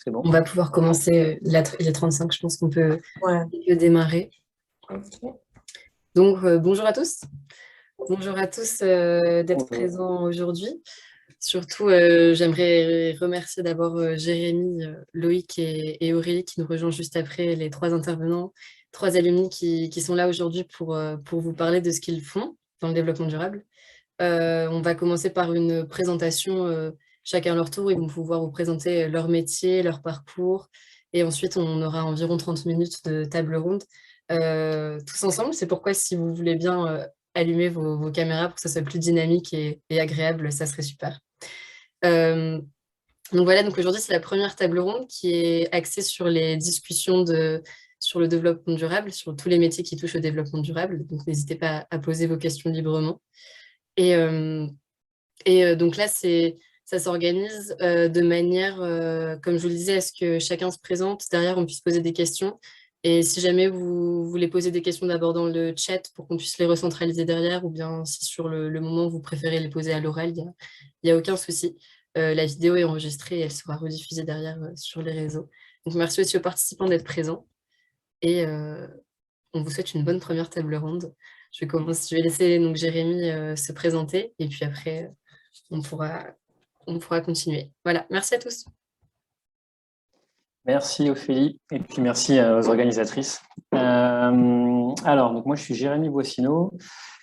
c'est bon. On va pouvoir commencer. Il est 35, je pense Ouais. on peut démarrer. Ok. Donc, bonjour à tous. Bonjour à tous d'être Bonjour. présents aujourd'hui. Surtout, j'aimerais remercier d'abord Jérémy, Loïc et Aurélie qui nous rejoignent juste après, les trois intervenants, trois alumni qui sont là aujourd'hui pour vous parler de ce qu'ils font dans le développement durable. On va commencer par une présentation, chacun à leur tour. Ils vont pouvoir vous présenter leur métier, leur parcours. Et ensuite, on aura environ 30 minutes de table ronde tous ensemble. C'est pourquoi, si vous voulez bien allumer vos caméras pour que ce soit plus dynamique et agréable, ça serait super. Euh, donc voilà, donc aujourd'hui, c'est la première table ronde qui est axée sur les discussions sur le développement durable, sur tous les métiers qui touchent au développement durable. Donc n'hésitez pas à poser vos questions librement. Et, euh, donc là, ça s'organise de manière, comme je vous le disais, à ce que chacun se présente. Derrière, on puisse poser des questions. Et si jamais vous voulez poser des questions d'abord dans le chat pour qu'on puisse les recentraliser derrière, ou bien si sur le moment vous préférez les poser à l'oral, il y a aucun souci. La vidéo est enregistrée et elle sera rediffusée derrière sur les réseaux. Donc merci aussi aux participants d'être présents. Et on vous souhaite une bonne première table ronde. Je vais laisser donc Jérémy se présenter et puis après on pourra, on pourra continuer. Voilà, merci à tous. Merci Ophélie et puis merci aux organisatrices. Alors, donc moi je suis Jérémy Boissineau,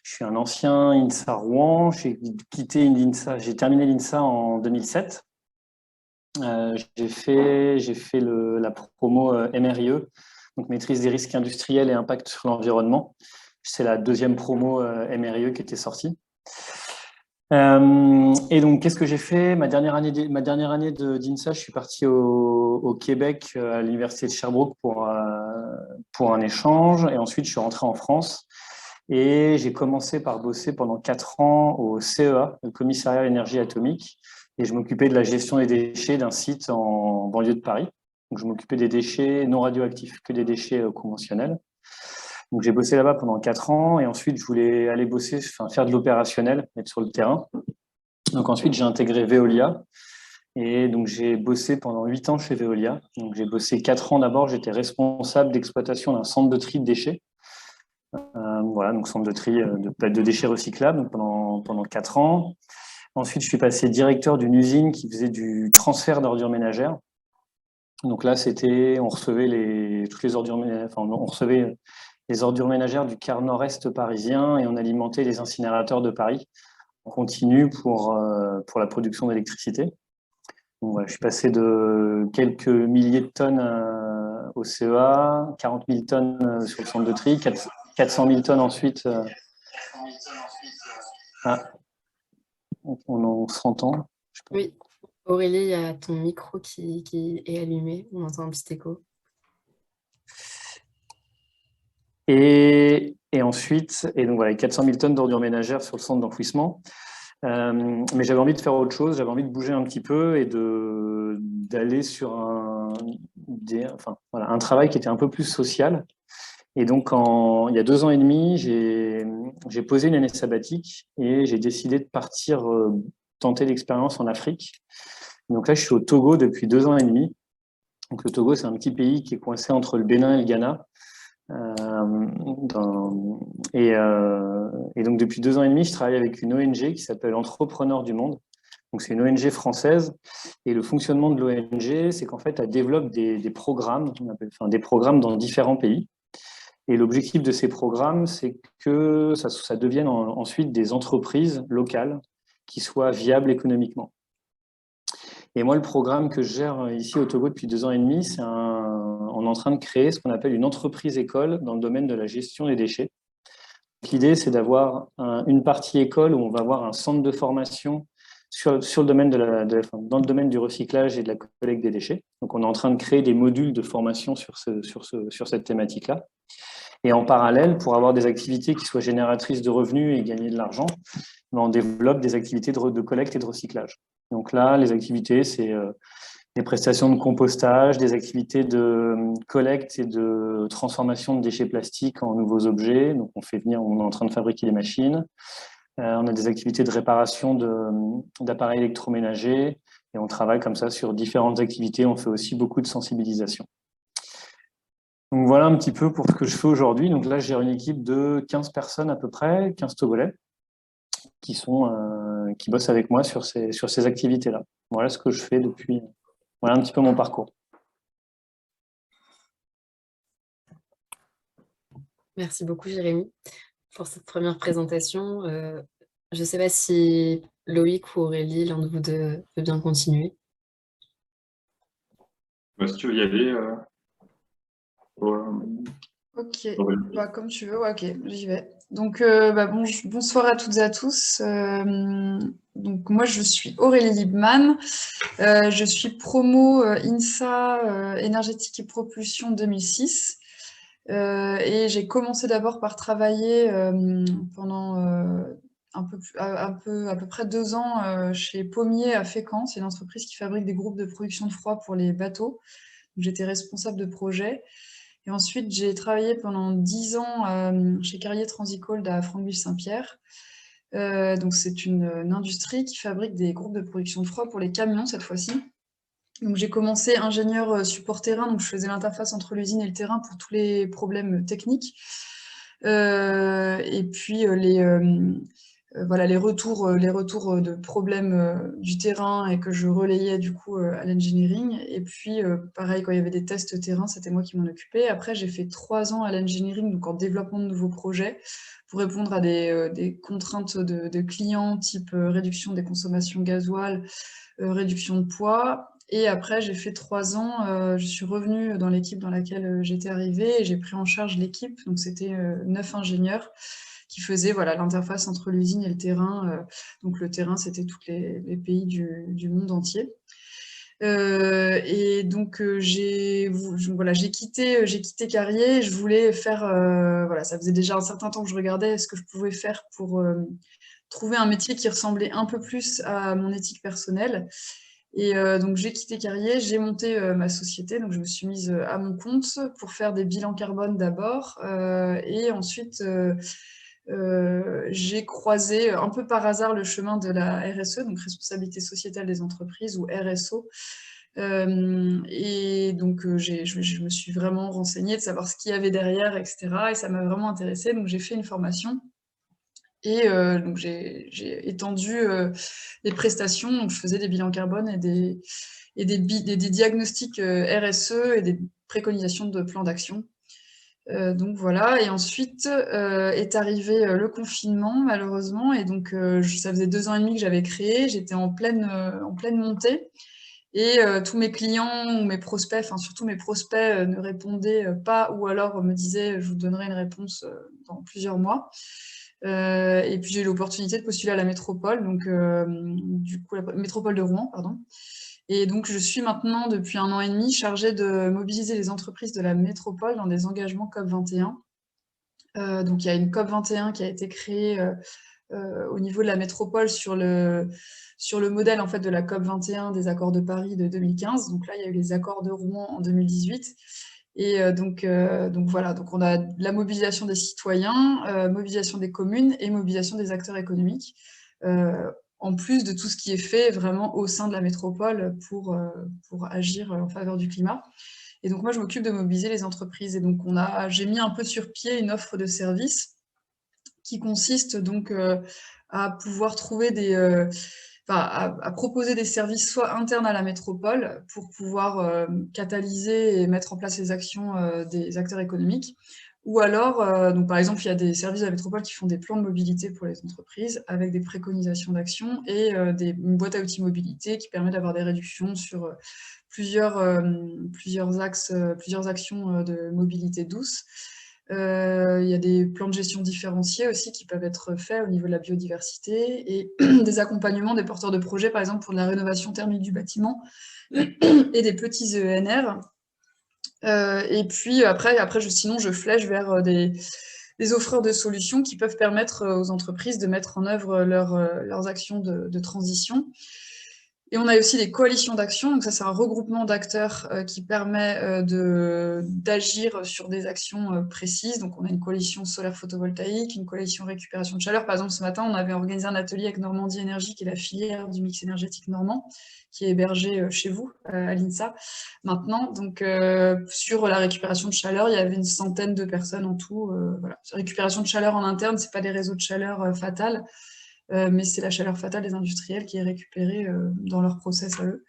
je suis un ancien INSA Rouen, j'ai terminé l'INSA en 2007. J'ai fait la promo MRIE, donc maîtrise des risques industriels et impact sur l'environnement. C'est la deuxième promo MRIE qui était sortie. Et donc, qu'est-ce que j'ai fait? Ma dernière année d'INSA, je suis parti au Québec, à l'université de Sherbrooke pour un échange. Et ensuite, je suis rentré en France et j'ai commencé par bosser pendant 4 ans au CEA, le Commissariat à l'énergie atomique. Et je m'occupais de la gestion des déchets d'un site en banlieue de Paris. Donc, je m'occupais des déchets non radioactifs, que des déchets conventionnels. Donc, j'ai bossé là-bas pendant 4 ans et ensuite, je voulais aller bosser, faire de l'opérationnel, être sur le terrain. Donc, ensuite, j'ai intégré Veolia et donc j'ai bossé pendant 8 ans chez Veolia. Donc, j'ai bossé 4 ans d'abord, j'étais responsable d'exploitation d'un centre de tri de déchets. Voilà, donc centre de tri de déchets recyclables donc pendant 4 ans. Ensuite, je suis passé directeur d'une usine qui faisait du transfert d'ordures ménagères. Donc là, on recevait toutes les ordures ménagères, enfin, on recevait les ordures ménagères du quart nord-est parisien et on alimentait les incinérateurs de Paris en continu pour la production d'électricité. Donc voilà, je suis passé de quelques milliers de tonnes au CEA, 40 000 tonnes sur le centre de tri, 400 000 tonnes ensuite. Ah, on s'entend. Oui, Aurélie, il y a ton micro qui est allumé. On entend un petit écho. Et ensuite, et donc voilà, 400 000 tonnes d'ordures ménagères sur le centre d'enfouissement. Mais j'avais envie de faire autre chose, j'avais envie de bouger un petit peu et d'aller sur un travail qui était un peu plus social. Et donc, il y a 2 ans et demi, j'ai posé une année sabbatique et j'ai décidé de partir tenter l'expérience en Afrique. Donc là, je suis au Togo depuis 2 ans et demi. Donc le Togo, c'est un petit pays qui est coincé entre le Bénin et le Ghana. Et donc depuis 2 ans et demi, je travaille avec une ONG qui s'appelle Entrepreneurs du Monde. Donc c'est une ONG française et le fonctionnement de l'ONG, c'est qu'en fait, elle développe des programmes, des programmes dans différents pays. Et l'objectif de ces programmes, c'est que ça devienne ensuite des entreprises locales qui soient viables économiquement. Et moi, le programme que je gère ici au Togo depuis 2 ans et demi, on est en train de créer ce qu'on appelle une entreprise école dans le domaine de la gestion des déchets. L'idée, c'est d'avoir une partie école où on va avoir un centre de formation sur le domaine dans le domaine du recyclage et de la collecte des déchets. Donc, on est en train de créer des modules de formation sur cette thématique-là. Et en parallèle, pour avoir des activités qui soient génératrices de revenus et gagner de l'argent, on développe des activités de collecte et de recyclage. Donc là, les activités, c'est des prestations de compostage, des activités de collecte et de transformation de déchets plastiques en nouveaux objets. Donc on est en train de fabriquer des machines. On a des activités de réparation d'appareils électroménagers et on travaille comme ça sur différentes activités. On fait aussi beaucoup de sensibilisation. Donc voilà un petit peu pour ce que je fais aujourd'hui. Donc là, j'ai une équipe de 15 personnes à peu près, 15 Togolais, qui bossent avec moi sur ces activités-là. Voilà ce que je fais depuis. Voilà un petit peu mon parcours. Merci beaucoup, Jérémy, pour cette première présentation. Je ne sais pas si Loïc ou Aurélie, l'un de vous deux, veut bien continuer. Si tu veux y aller, Ok, Aurélie. comme tu veux, ouais, ok, j'y vais. Donc, bonsoir à toutes et à tous. Donc, moi, je suis Aurélie Liebman. Je suis promo INSA énergétique et propulsion 2006. Et j'ai commencé d'abord par travailler pendant à peu près 2 ans chez Pommier à Fécamp. C'est une entreprise qui fabrique des groupes de production de froid pour les bateaux. Donc, j'étais responsable de projet. Et ensuite, j'ai travaillé pendant 10 ans chez Carrier Transicold à Franqueville-Saint-Pierre. Donc, c'est une industrie qui fabrique des groupes de production de froid pour les camions cette fois-ci. Donc, j'ai commencé ingénieur support terrain, donc je faisais l'interface entre l'usine et le terrain pour tous les problèmes techniques. Et puis voilà, les retours de problèmes du terrain et que je relayais du coup à l'engineering. Et puis pareil, quand il y avait des tests terrain, c'était moi qui m'en occupais. Après, j'ai fait 3 ans à l'engineering, donc en développement de nouveaux projets, pour répondre à des contraintes de clients, type réduction des consommations gasoil, réduction de poids. Et après, j'ai fait 3 ans, je suis revenue dans l'équipe dans laquelle j'étais arrivée et j'ai pris en charge l'équipe. Donc, c'était 9 ingénieurs qui faisaient voilà, l'interface entre l'usine et le terrain. Donc, le terrain, c'était tous les pays du monde entier. Et donc, voilà, j'ai quitté Carrier. Je voulais faire, voilà, ça faisait déjà un certain temps que je regardais ce que je pouvais faire pour trouver un métier qui ressemblait un peu plus à mon éthique personnelle. Et donc j'ai quitté Carrier, j'ai monté ma société, donc je me suis mise à mon compte pour faire des bilans carbone d'abord, et ensuite j'ai croisé un peu par hasard le chemin de la RSE, donc responsabilité sociétale des entreprises, ou RSO. Et donc je me suis vraiment renseignée de savoir ce qu'il y avait derrière, etc. Et ça m'a vraiment intéressée, donc j'ai fait une formation. Et donc j'ai étendu les prestations, donc je faisais des bilans carbone et des diagnostics RSE et des préconisations de plans d'action. Donc voilà, et ensuite est arrivé le confinement malheureusement, et donc ça faisait 2 ans et demi que j'avais créé, j'étais en pleine montée, et tous mes clients ou mes prospects, enfin surtout mes prospects ne répondaient pas, ou alors me disaient je vous donnerai une réponse dans plusieurs mois. Et puis j'ai eu l'opportunité de postuler à la métropole, donc du coup la métropole de Rouen, pardon. Et donc je suis maintenant depuis 1 an et demi chargée de mobiliser les entreprises de la métropole dans des engagements COP21. Donc il y a une COP21 qui a été créée au niveau de la métropole sur le modèle en fait de la COP21 des accords de Paris de 2015. Donc là il y a eu les accords de Rouen en 2018. Et donc voilà, donc on a la mobilisation des citoyens, mobilisation des communes et mobilisation des acteurs économiques, en plus de tout ce qui est fait vraiment au sein de la métropole pour agir en faveur du climat. Et donc moi, je m'occupe de mobiliser les entreprises. Et donc j'ai mis un peu sur pied une offre de services qui consiste donc à pouvoir trouver à proposer des services soit internes à la métropole pour pouvoir catalyser et mettre en place les actions des acteurs économiques, ou alors, donc par exemple, il y a des services de la métropole qui font des plans de mobilité pour les entreprises avec des préconisations d'action et une boîte à outils mobilité qui permet d'avoir des réductions sur plusieurs axes, plusieurs actions de mobilité douce. Il y a des plans de gestion différenciés aussi qui peuvent être faits au niveau de la biodiversité et des accompagnements des porteurs de projets, par exemple pour de la rénovation thermique du bâtiment et des petits ENR. Et puis après sinon, je flèche vers des offreurs de solutions qui peuvent permettre aux entreprises de mettre en œuvre leurs actions de transition. Et on a aussi des coalitions d'actions, donc ça c'est un regroupement d'acteurs qui permet d'agir sur des actions précises. Donc on a une coalition solaire photovoltaïque, une coalition récupération de chaleur. Par exemple, ce matin, on avait organisé un atelier avec Normandie Énergie, qui est la filière du mix énergétique normand, qui est hébergée chez vous, à l'INSA, maintenant. Donc sur la récupération de chaleur, il y avait une centaine de personnes en tout. Voilà. Sur la récupération de chaleur en interne, c'est pas des réseaux de chaleur fatales, mais c'est la chaleur fatale des industriels qui est récupérée dans leur process à eux.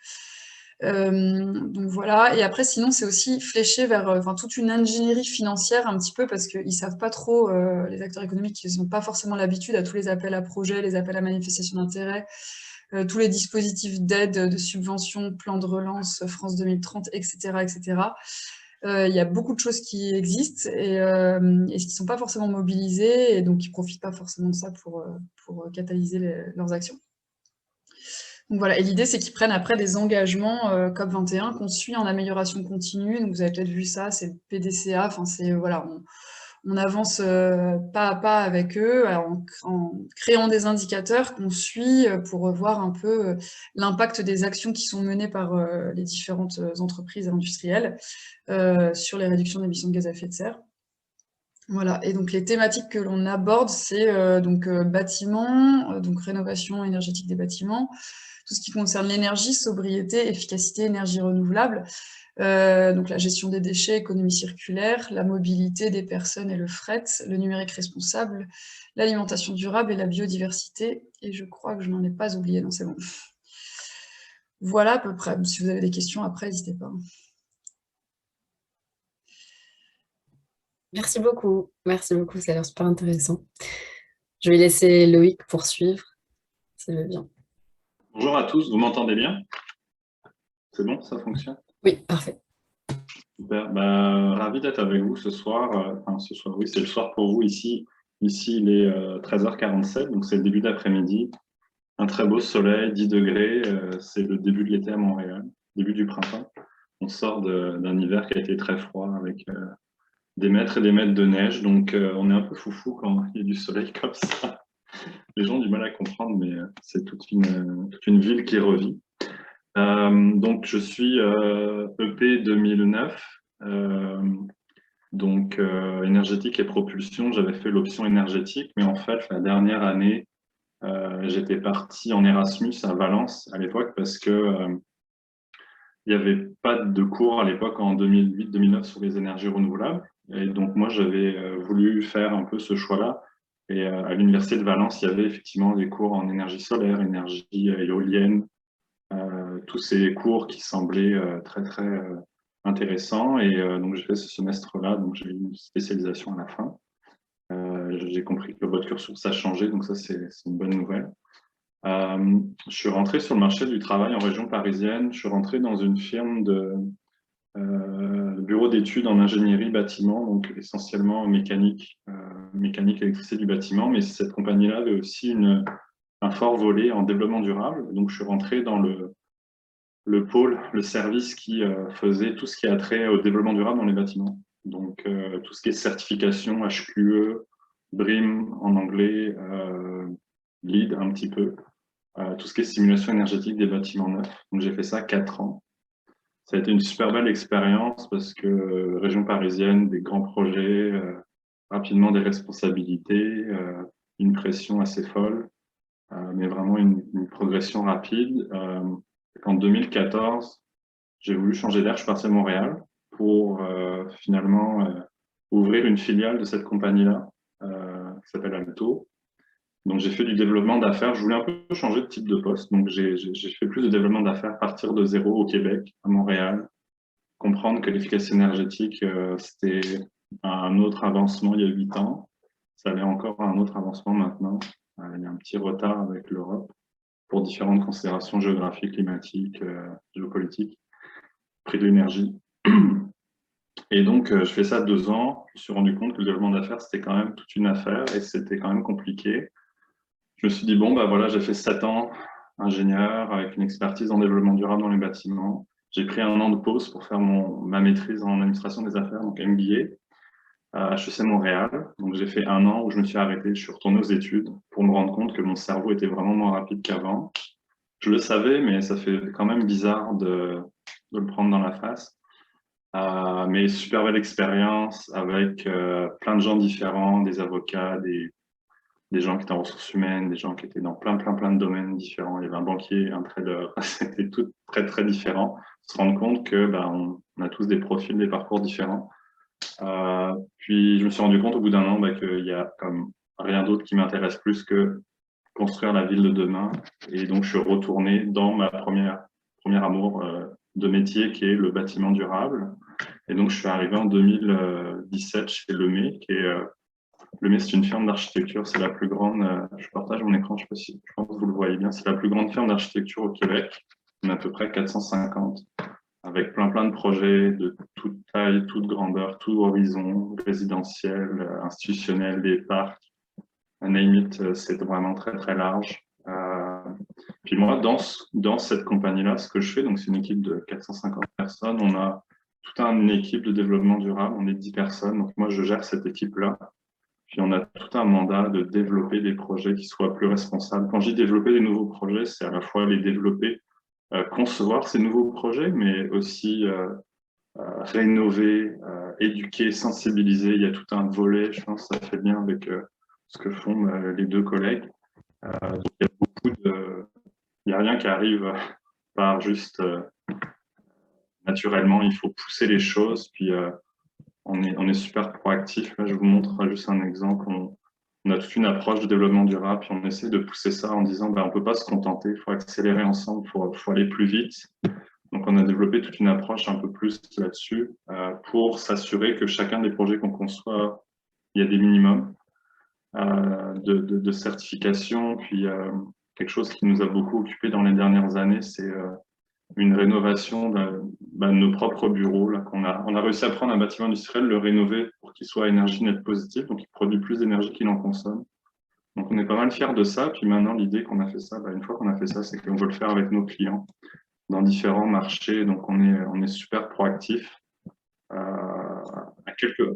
Donc voilà, et après sinon c'est aussi fléché vers toute une ingénierie financière un petit peu, parce qu'ils savent pas trop, les acteurs économiques, ils n'ont pas forcément l'habitude à tous les appels à projets, les appels à manifestation d'intérêt, tous les dispositifs d'aide, de subvention, plan de relance, France 2030, etc. etc. Il y a beaucoup de choses qui existent et qui ne sont pas forcément mobilisées, et donc ils ne profitent pas forcément de ça pour catalyser leurs actions. Donc voilà, et l'idée c'est qu'ils prennent après des engagements COP21 qu'on suit en amélioration continue. Donc vous avez peut-être vu ça, c'est le PDCA, enfin c'est voilà, on avance pas à pas avec eux en créant des indicateurs qu'on suit pour voir un peu l'impact des actions qui sont menées par les différentes entreprises industrielles sur les réductions d'émissions de gaz à effet de serre. Voilà, et donc les thématiques que l'on aborde, c'est bâtiments, donc rénovation énergétique des bâtiments, tout ce qui concerne l'énergie, sobriété, efficacité, énergie renouvelable, donc la gestion des déchets, économie circulaire, la mobilité des personnes et le fret, le numérique responsable, l'alimentation durable et la biodiversité, et je crois que je n'en ai pas oublié, non c'est bon. Voilà à peu près, si vous avez des questions après, n'hésitez pas. Merci beaucoup, ça a l'air super intéressant. Je vais laisser Loïc poursuivre, ça va bien. Bonjour à tous, vous m'entendez bien? C'est bon, ça fonctionne? Oui, parfait. Super, ravi d'être avec vous ce soir. Ce soir, oui, c'est le soir pour vous ici. Ici, il est 13h47, donc c'est le début d'après-midi. Un très beau soleil, 10 degrés, c'est le début de l'été à Montréal, début du printemps. On sort d'un hiver qui a été très froid avec des mètres et des mètres de neige, donc on est un peu foufou quand il y a du soleil comme ça. Les gens ont du mal à comprendre, mais c'est toute une ville qui revit. Donc, je suis EP 2009, énergétique et propulsion. J'avais fait l'option énergétique, mais en fait, la dernière année, j'étais parti en Erasmus à Valence à l'époque parce que il n'y avait pas de cours à l'époque en 2008-2009 sur les énergies renouvelables. Et donc, moi, j'avais voulu faire un peu ce choix-là. Et à l'université de Valence, il y avait effectivement des cours en énergie solaire, énergie éolienne, tous ces cours qui semblaient très intéressants, et donc j'ai fait ce semestre-là, donc j'ai eu une spécialisation à la fin. J'ai compris que votre cursus a changé, donc ça c'est une bonne nouvelle. Je suis rentré sur le marché du travail en région parisienne. Je suis rentré dans une firme de bureau d'études en ingénierie bâtiment, donc essentiellement mécanique, électricité du bâtiment, mais cette compagnie-là avait aussi un fort volet en développement durable. Donc je suis rentré dans le pôle, le service qui faisait tout ce qui a trait au développement durable dans les bâtiments. Donc, tout ce qui est certification, HQE, BREEAM en anglais, LEED un petit peu, tout ce qui est simulation énergétique des bâtiments neufs. Donc, j'ai fait ça 4 ans. Ça a été une super belle expérience parce que région parisienne, des grands projets, rapidement des responsabilités, une pression assez folle, mais vraiment une progression rapide. En 2014, j'ai voulu changer d'air, je suis parti à Montréal pour finalement ouvrir une filiale de cette compagnie-là, qui s'appelle Alto. Donc j'ai fait du développement d'affaires, je voulais un peu changer de type de poste, donc j'ai fait plus de développement d'affaires, partir de zéro au Québec, à Montréal, comprendre que l'efficacité énergétique, c'était un autre avancement il y a 8 ans, ça allait encore à un autre avancement maintenant, il y a un petit retard avec l'Europe, pour différentes considérations géographiques, climatiques, géopolitiques, prix de l'énergie. Et donc, je fais ça 2 ans. Je me suis rendu compte que le développement d'affaires, c'était quand même toute une affaire et c'était quand même compliqué. Je me suis dit, bon, voilà, j'ai fait 7 ans ingénieur avec une expertise en développement durable dans les bâtiments. J'ai pris 1 an de pause pour faire ma maîtrise en administration des affaires, donc MBA, à HEC Montréal. Donc, j'ai fait 1 an où je me suis arrêté, je suis retourné aux études pour me rendre compte que mon cerveau était vraiment moins rapide qu'avant. Je le savais, mais ça fait quand même bizarre de le prendre dans la face. Mais super belle expérience avec plein de gens différents, des avocats, des gens qui étaient en ressources humaines, des gens qui étaient dans plein de domaines différents. Il y avait un banquier, un trader, c'était tout très, très différent. Se rendre compte que on a tous des profils, des parcours différents. Puis je me suis rendu compte au bout d'un an qu'il y a comme rien d'autre qui m'intéresse plus que construire la ville de demain. Et donc je suis retourné dans ma première amour de métier qui est le bâtiment durable. Et donc je suis arrivé en 2017 chez Lemay, qui est Lemay, c'est une firme d'architecture, c'est la plus grande, je partage mon écran, je sais pas si, je pense que vous le voyez bien, c'est la plus grande firme d'architecture au Québec. On a à peu près 450, avec plein de projets de toute taille, toute grandeur, tout horizon, résidentiel, institutionnel, des parcs. Name it, c'est vraiment très large. Puis moi, dans cette compagnie-là, ce que je fais, donc c'est une équipe de 450 personnes, on a toute une équipe de développement durable, on est 10 personnes, donc moi je gère cette équipe-là. Puis on a tout un mandat de développer des projets qui soient plus responsables. Quand je dis développer des nouveaux projets, c'est à la fois les développer, concevoir ces nouveaux projets, mais aussi rénover, éduquer, sensibiliser. Il y a tout un volet, je pense que ça fait bien avec ce que font les deux collègues. Donc il n'y a rien qui arrive par juste naturellement, il faut pousser les choses, puis on est super proactif. Là, je vous montre juste un exemple. On a toute une approche de développement durable, puis on essaie de pousser ça en disant on ne peut pas se contenter, il faut accélérer ensemble, il faut aller plus vite. Donc, on a développé toute une approche un peu plus là-dessus pour s'assurer que chacun des projets qu'on conçoit, il y a des minimums de certification. Puis, quelque chose qui nous a beaucoup occupé dans les dernières années, c'est une rénovation de nos propres bureaux. Là, on a réussi à prendre un bâtiment industriel, le rénover pour qu'il soit à énergie nette positive, donc il produit plus d'énergie qu'il en consomme. Donc on est pas mal fiers de ça. Puis maintenant, l'idée qu'on a fait ça, une fois qu'on a fait ça, c'est qu'on veut le faire avec nos clients dans différents marchés. Donc on est super proactif. À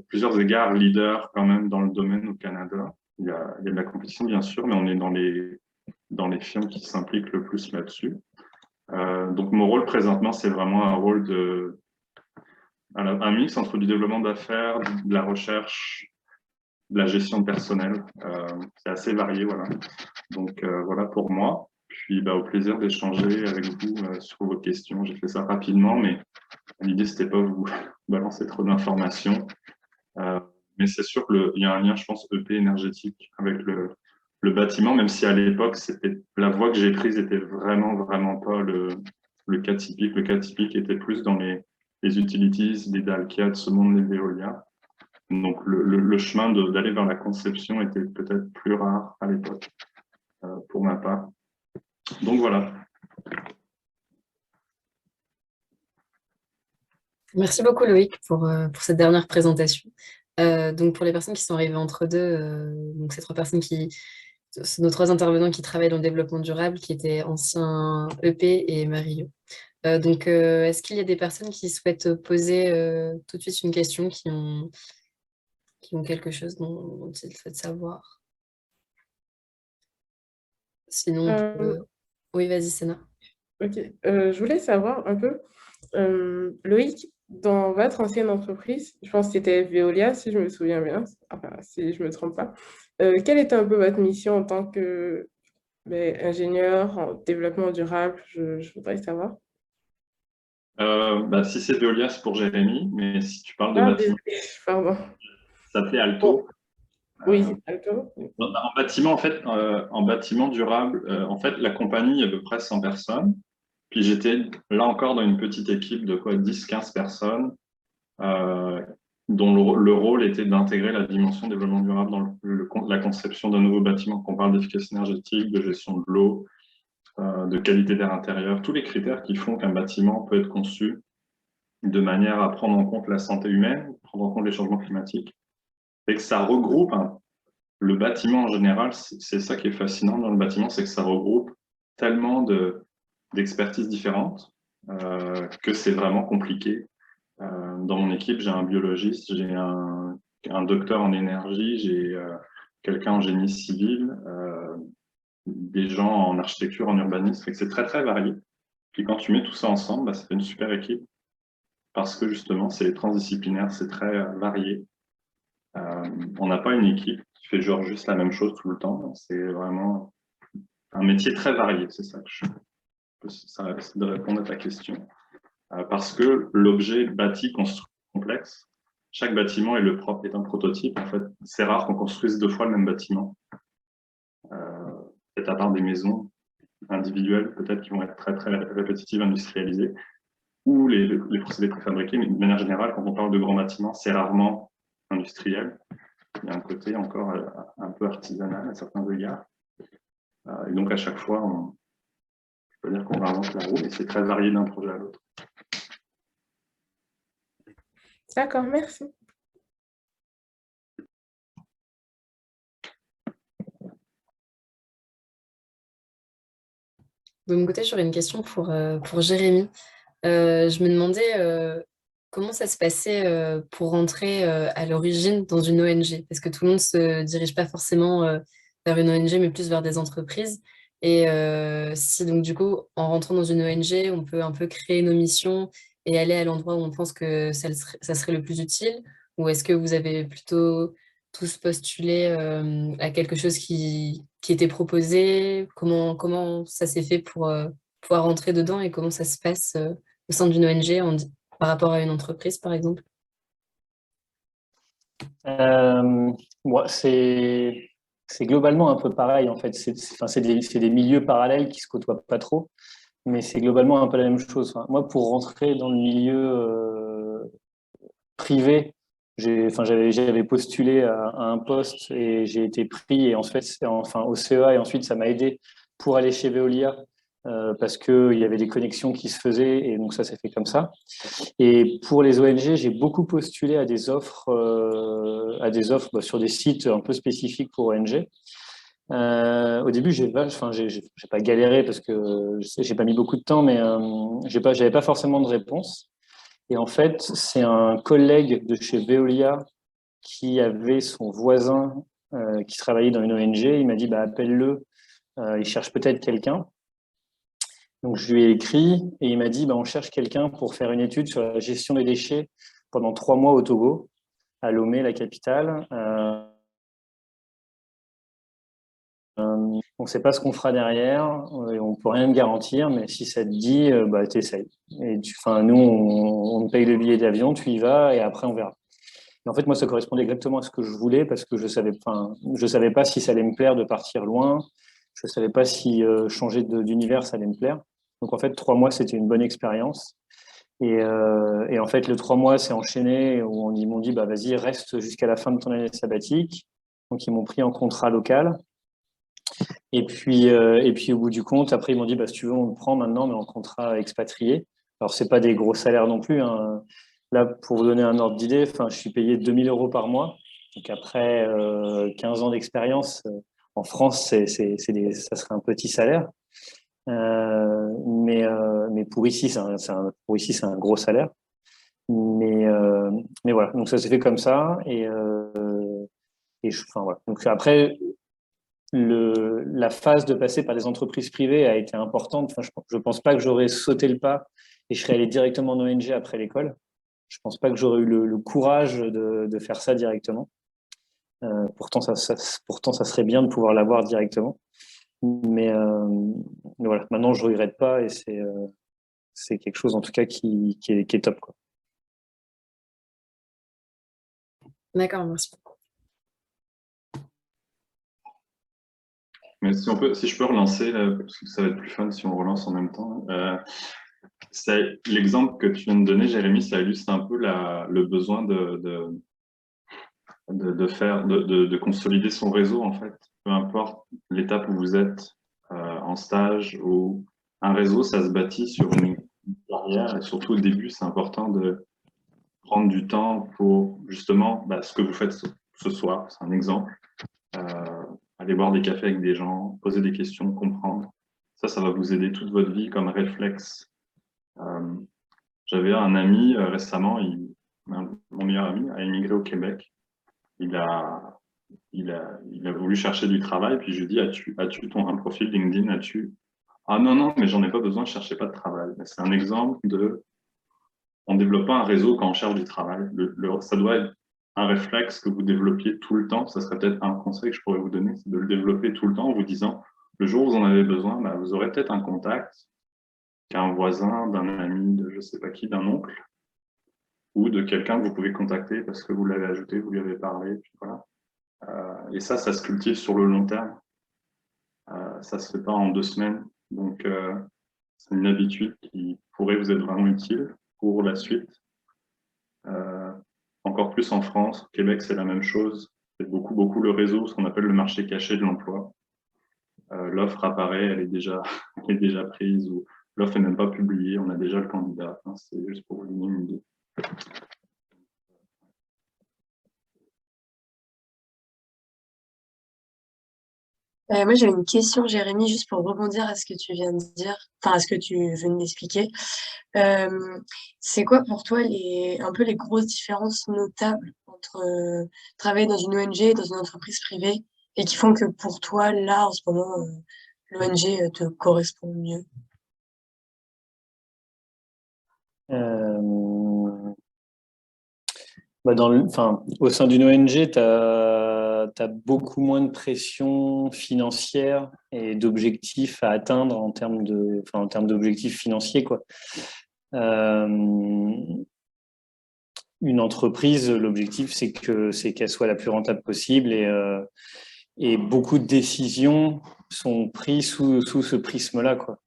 plusieurs égards, leader quand même dans le domaine au Canada. Il y a de la compétition, bien sûr, mais on est dans les firmes qui s'impliquent le plus là-dessus. Donc mon rôle présentement, c'est vraiment un rôle un mix entre du développement d'affaires, de la recherche, de la gestion de personnel. C'est assez varié, voilà. Donc voilà pour moi. Puis au plaisir d'échanger avec vous sur vos questions. J'ai fait ça rapidement, mais l'idée, c'était pas vous balancer trop d'informations. Mais c'est sûr qu'il y a un lien, je pense, EP énergétique avec le bâtiment, même si à l'époque, la voie que j'ai prise était vraiment pas le cas typique. Le cas typique était plus dans les utilities, les Dalkia, ce monde des Veolia. Donc, le chemin d'aller vers la conception était peut-être plus rare à l'époque, pour ma part. Donc, voilà. Merci beaucoup Loïc pour cette dernière présentation. Donc pour les personnes qui sont arrivées entre deux, donc ces trois personnes nos trois intervenants qui travaillent dans le développement durable, qui étaient anciens EP et Mario. Donc est-ce qu'il y a des personnes qui souhaitent poser tout de suite une question, qui ont quelque chose dont ils souhaitent savoir? Sinon, oui, vas-y, Sénat. Ok, je voulais savoir un peu, Loïc, dans votre ancienne entreprise, je pense que c'était Veolia, si je me souviens bien, enfin, si je ne me trompe pas, quelle était un peu votre mission en tant que ingénieur en développement durable? Je voudrais savoir. Si c'est Veolia, c'est pour Jérémy, mais si tu parles de Ah, bâtiment, désolé, pardon. ça s'appelait Alto. Oui, Alto. En bâtiment, en fait, en bâtiment durable, en fait, la compagnie, il y a à peu près 100 personnes. Puis j'étais là encore dans une petite équipe de 10-15 personnes, dont le rôle était d'intégrer la dimension développement durable dans la conception d'un nouveau bâtiment. Qu'on parle d'efficacité énergétique, de gestion de l'eau, de qualité d'air intérieur, tous les critères qui font qu'un bâtiment peut être conçu de manière à prendre en compte la santé humaine, prendre en compte les changements climatiques, et que ça regroupe le bâtiment en général. C'est ça qui est fascinant dans le bâtiment, c'est que ça regroupe tellement d'expertises différentes que c'est vraiment compliqué. Dans mon équipe, j'ai un biologiste, j'ai un docteur en énergie, j'ai quelqu'un en génie civil, des gens en architecture, en urbanisme, et que c'est très, très varié. Puis quand tu mets tout ça ensemble, bah, ça fait une super équipe parce que justement, c'est transdisciplinaire, c'est très varié. On n'a pas une équipe qui fait genre juste la même chose tout le temps. C'est vraiment un métier très varié, c'est ça que ça essaie de répondre à ta question. Parce que l'objet bâti construit complexe, chaque bâtiment est un prototype. En fait, c'est rare qu'on construise 2 fois le même bâtiment. Peut-être à part des maisons individuelles, peut-être qui vont être très, très répétitives, industrialisées, ou les procédés préfabriqués, mais de manière générale, quand on parle de grands bâtiments, c'est rarement industriel. Il y a un côté encore un peu artisanal à certains égards. Et donc, à chaque fois, je peux dire qu'on réinvente la roue, et c'est très varié d'un projet à l'autre. D'accord, merci. De mon côté, j'aurais une question pour Jérémy. Je me demandais comment ça se passait pour rentrer à l'origine dans une ONG, parce que tout le monde ne se dirige pas forcément vers une ONG, mais plus vers des entreprises. Et si donc du coup, en rentrant dans une ONG, on peut un peu créer nos missions et aller à l'endroit où on pense que ça serait le plus utile, ou est-ce que vous avez plutôt tous postulé à quelque chose qui était proposé? Comment ça s'est fait pour pouvoir rentrer dedans et comment ça se passe au sein d'une ONG par rapport à une entreprise, par exemple? Moi, c'est globalement un peu pareil, en fait. Enfin, c'est des milieux parallèles qui se côtoient pas trop, mais c'est globalement un peu la même chose. Enfin, moi, pour rentrer dans le milieu privé, j'avais postulé à un poste et j'ai été pris et en fait, enfin, au CEA et ensuite ça m'a aidé pour aller chez Veolia parce qu'il y avait des connexions qui se faisaient et donc ça s'est fait comme ça. Et pour les ONG, j'ai beaucoup postulé à des offres bah, sur des sites un peu spécifiques pour ONG. Au début, j'ai pas galéré parce que j'ai pas mis beaucoup de temps, mais j'avais pas forcément de réponse. Et en fait, c'est un collègue de chez Veolia qui avait son voisin qui travaillait dans une ONG. Il m'a dit, bah, appelle-le, il cherche peut-être quelqu'un. Donc, je lui ai écrit et il m'a dit, bah, on cherche quelqu'un pour faire une étude sur la gestion des déchets pendant 3 mois au Togo, à Lomé, la capitale. On ne sait pas ce qu'on fera derrière, on ne peut rien te garantir, mais si ça te dit, bah, t'essayes. Et nous, on paye le billet d'avion, tu y vas et après on verra. Et en fait, moi, ça correspondait exactement à ce que je voulais parce que je savais pas si ça allait me plaire de partir loin. Je savais pas si changer d'univers, ça allait me plaire. Donc, en fait, 3 mois, c'était une bonne expérience. Et en fait, le 3 mois s'est enchaîné où ils m'ont dit, bah, vas-y, reste jusqu'à la fin de ton année sabbatique. Donc, ils m'ont pris en contrat local. Et puis, au bout du compte, après, ils m'ont dit, bah, si tu veux, on te prend maintenant, mais en contrat expatrié. Alors, c'est pas des gros salaires non plus, hein. Là, pour vous donner un ordre d'idée, je suis payé 2 000 € par mois. Donc, après 15 ans d'expérience, en France, ça serait un petit salaire. Mais pour ici, c'est un gros salaire. Mais voilà, donc ça s'est fait comme ça. Voilà. Donc après, la phase de passer par des entreprises privées a été importante. Enfin, je ne pense pas que j'aurais sauté le pas et je serais allé directement en ONG après l'école. Je ne pense pas que j'aurais eu le courage de faire ça directement. Pourtant, ça serait bien de pouvoir l'avoir directement. Mais voilà, maintenant, je ne regrette pas et c'est quelque chose, en tout cas, qui est top, quoi. D'accord, merci. Mais si je peux relancer, parce que ça va être plus fun si on relance en même temps. L'exemple que tu viens de donner, Jérémy, ça illustre un peu le besoin de consolider son réseau, en fait. Peu importe l'étape où vous êtes en stage ou un réseau, ça se bâtit sur une carrière et surtout au début, c'est important de prendre du temps pour justement ce que vous faites ce soir, c'est un exemple. Aller boire des cafés avec des gens, poser des questions, comprendre. Ça va vous aider toute votre vie comme réflexe. J'avais un ami récemment, mon meilleur ami a émigré au Québec. Il a il a voulu chercher du travail, puis je lui dis, as-tu un profil LinkedIn, as-tu? Ah non, non, mais j'en ai pas besoin, je cherchais pas de travail. C'est un exemple on développe pas un réseau quand on cherche du travail. Ça doit être un réflexe que vous développiez tout le temps. Ça serait peut-être un conseil que je pourrais vous donner, c'est de le développer tout le temps en vous disant, le jour où vous en avez besoin, bah, vous aurez peut-être un contact, qu'un voisin, d'un ami, de je sais pas qui, d'un oncle, ou de quelqu'un que vous pouvez contacter parce que vous l'avez ajouté, vous lui avez parlé, puis voilà. Et ça se cultive sur le long terme. Ça se fait pas en 2 semaines. Donc, c'est une habitude qui pourrait vous être vraiment utile pour la suite. Encore plus en France. Au Québec, c'est la même chose. C'est beaucoup le réseau, ce qu'on appelle le marché caché de l'emploi. L'offre apparaît, elle est déjà prise, ou l'offre n'est même pas publiée, on a déjà le candidat. Enfin, c'est juste pour vous donner une idée. Moi, j'avais une question, Jérémy, juste pour rebondir à ce que tu viens de dire, enfin, à ce que tu venais d'expliquer. C'est quoi pour toi un peu les grosses différences notables entre travailler dans une ONG et dans une entreprise privée et qui font que pour toi, là, en ce moment, l'ONG te correspond mieux? Bah au sein d'une ONG, tu as beaucoup moins de pression financière et d'objectifs à atteindre en termes d'objectifs financiers, quoi. Une entreprise, l'objectif, c'est qu'elle soit la plus rentable possible et beaucoup de décisions sont prises sous ce prisme-là, quoi.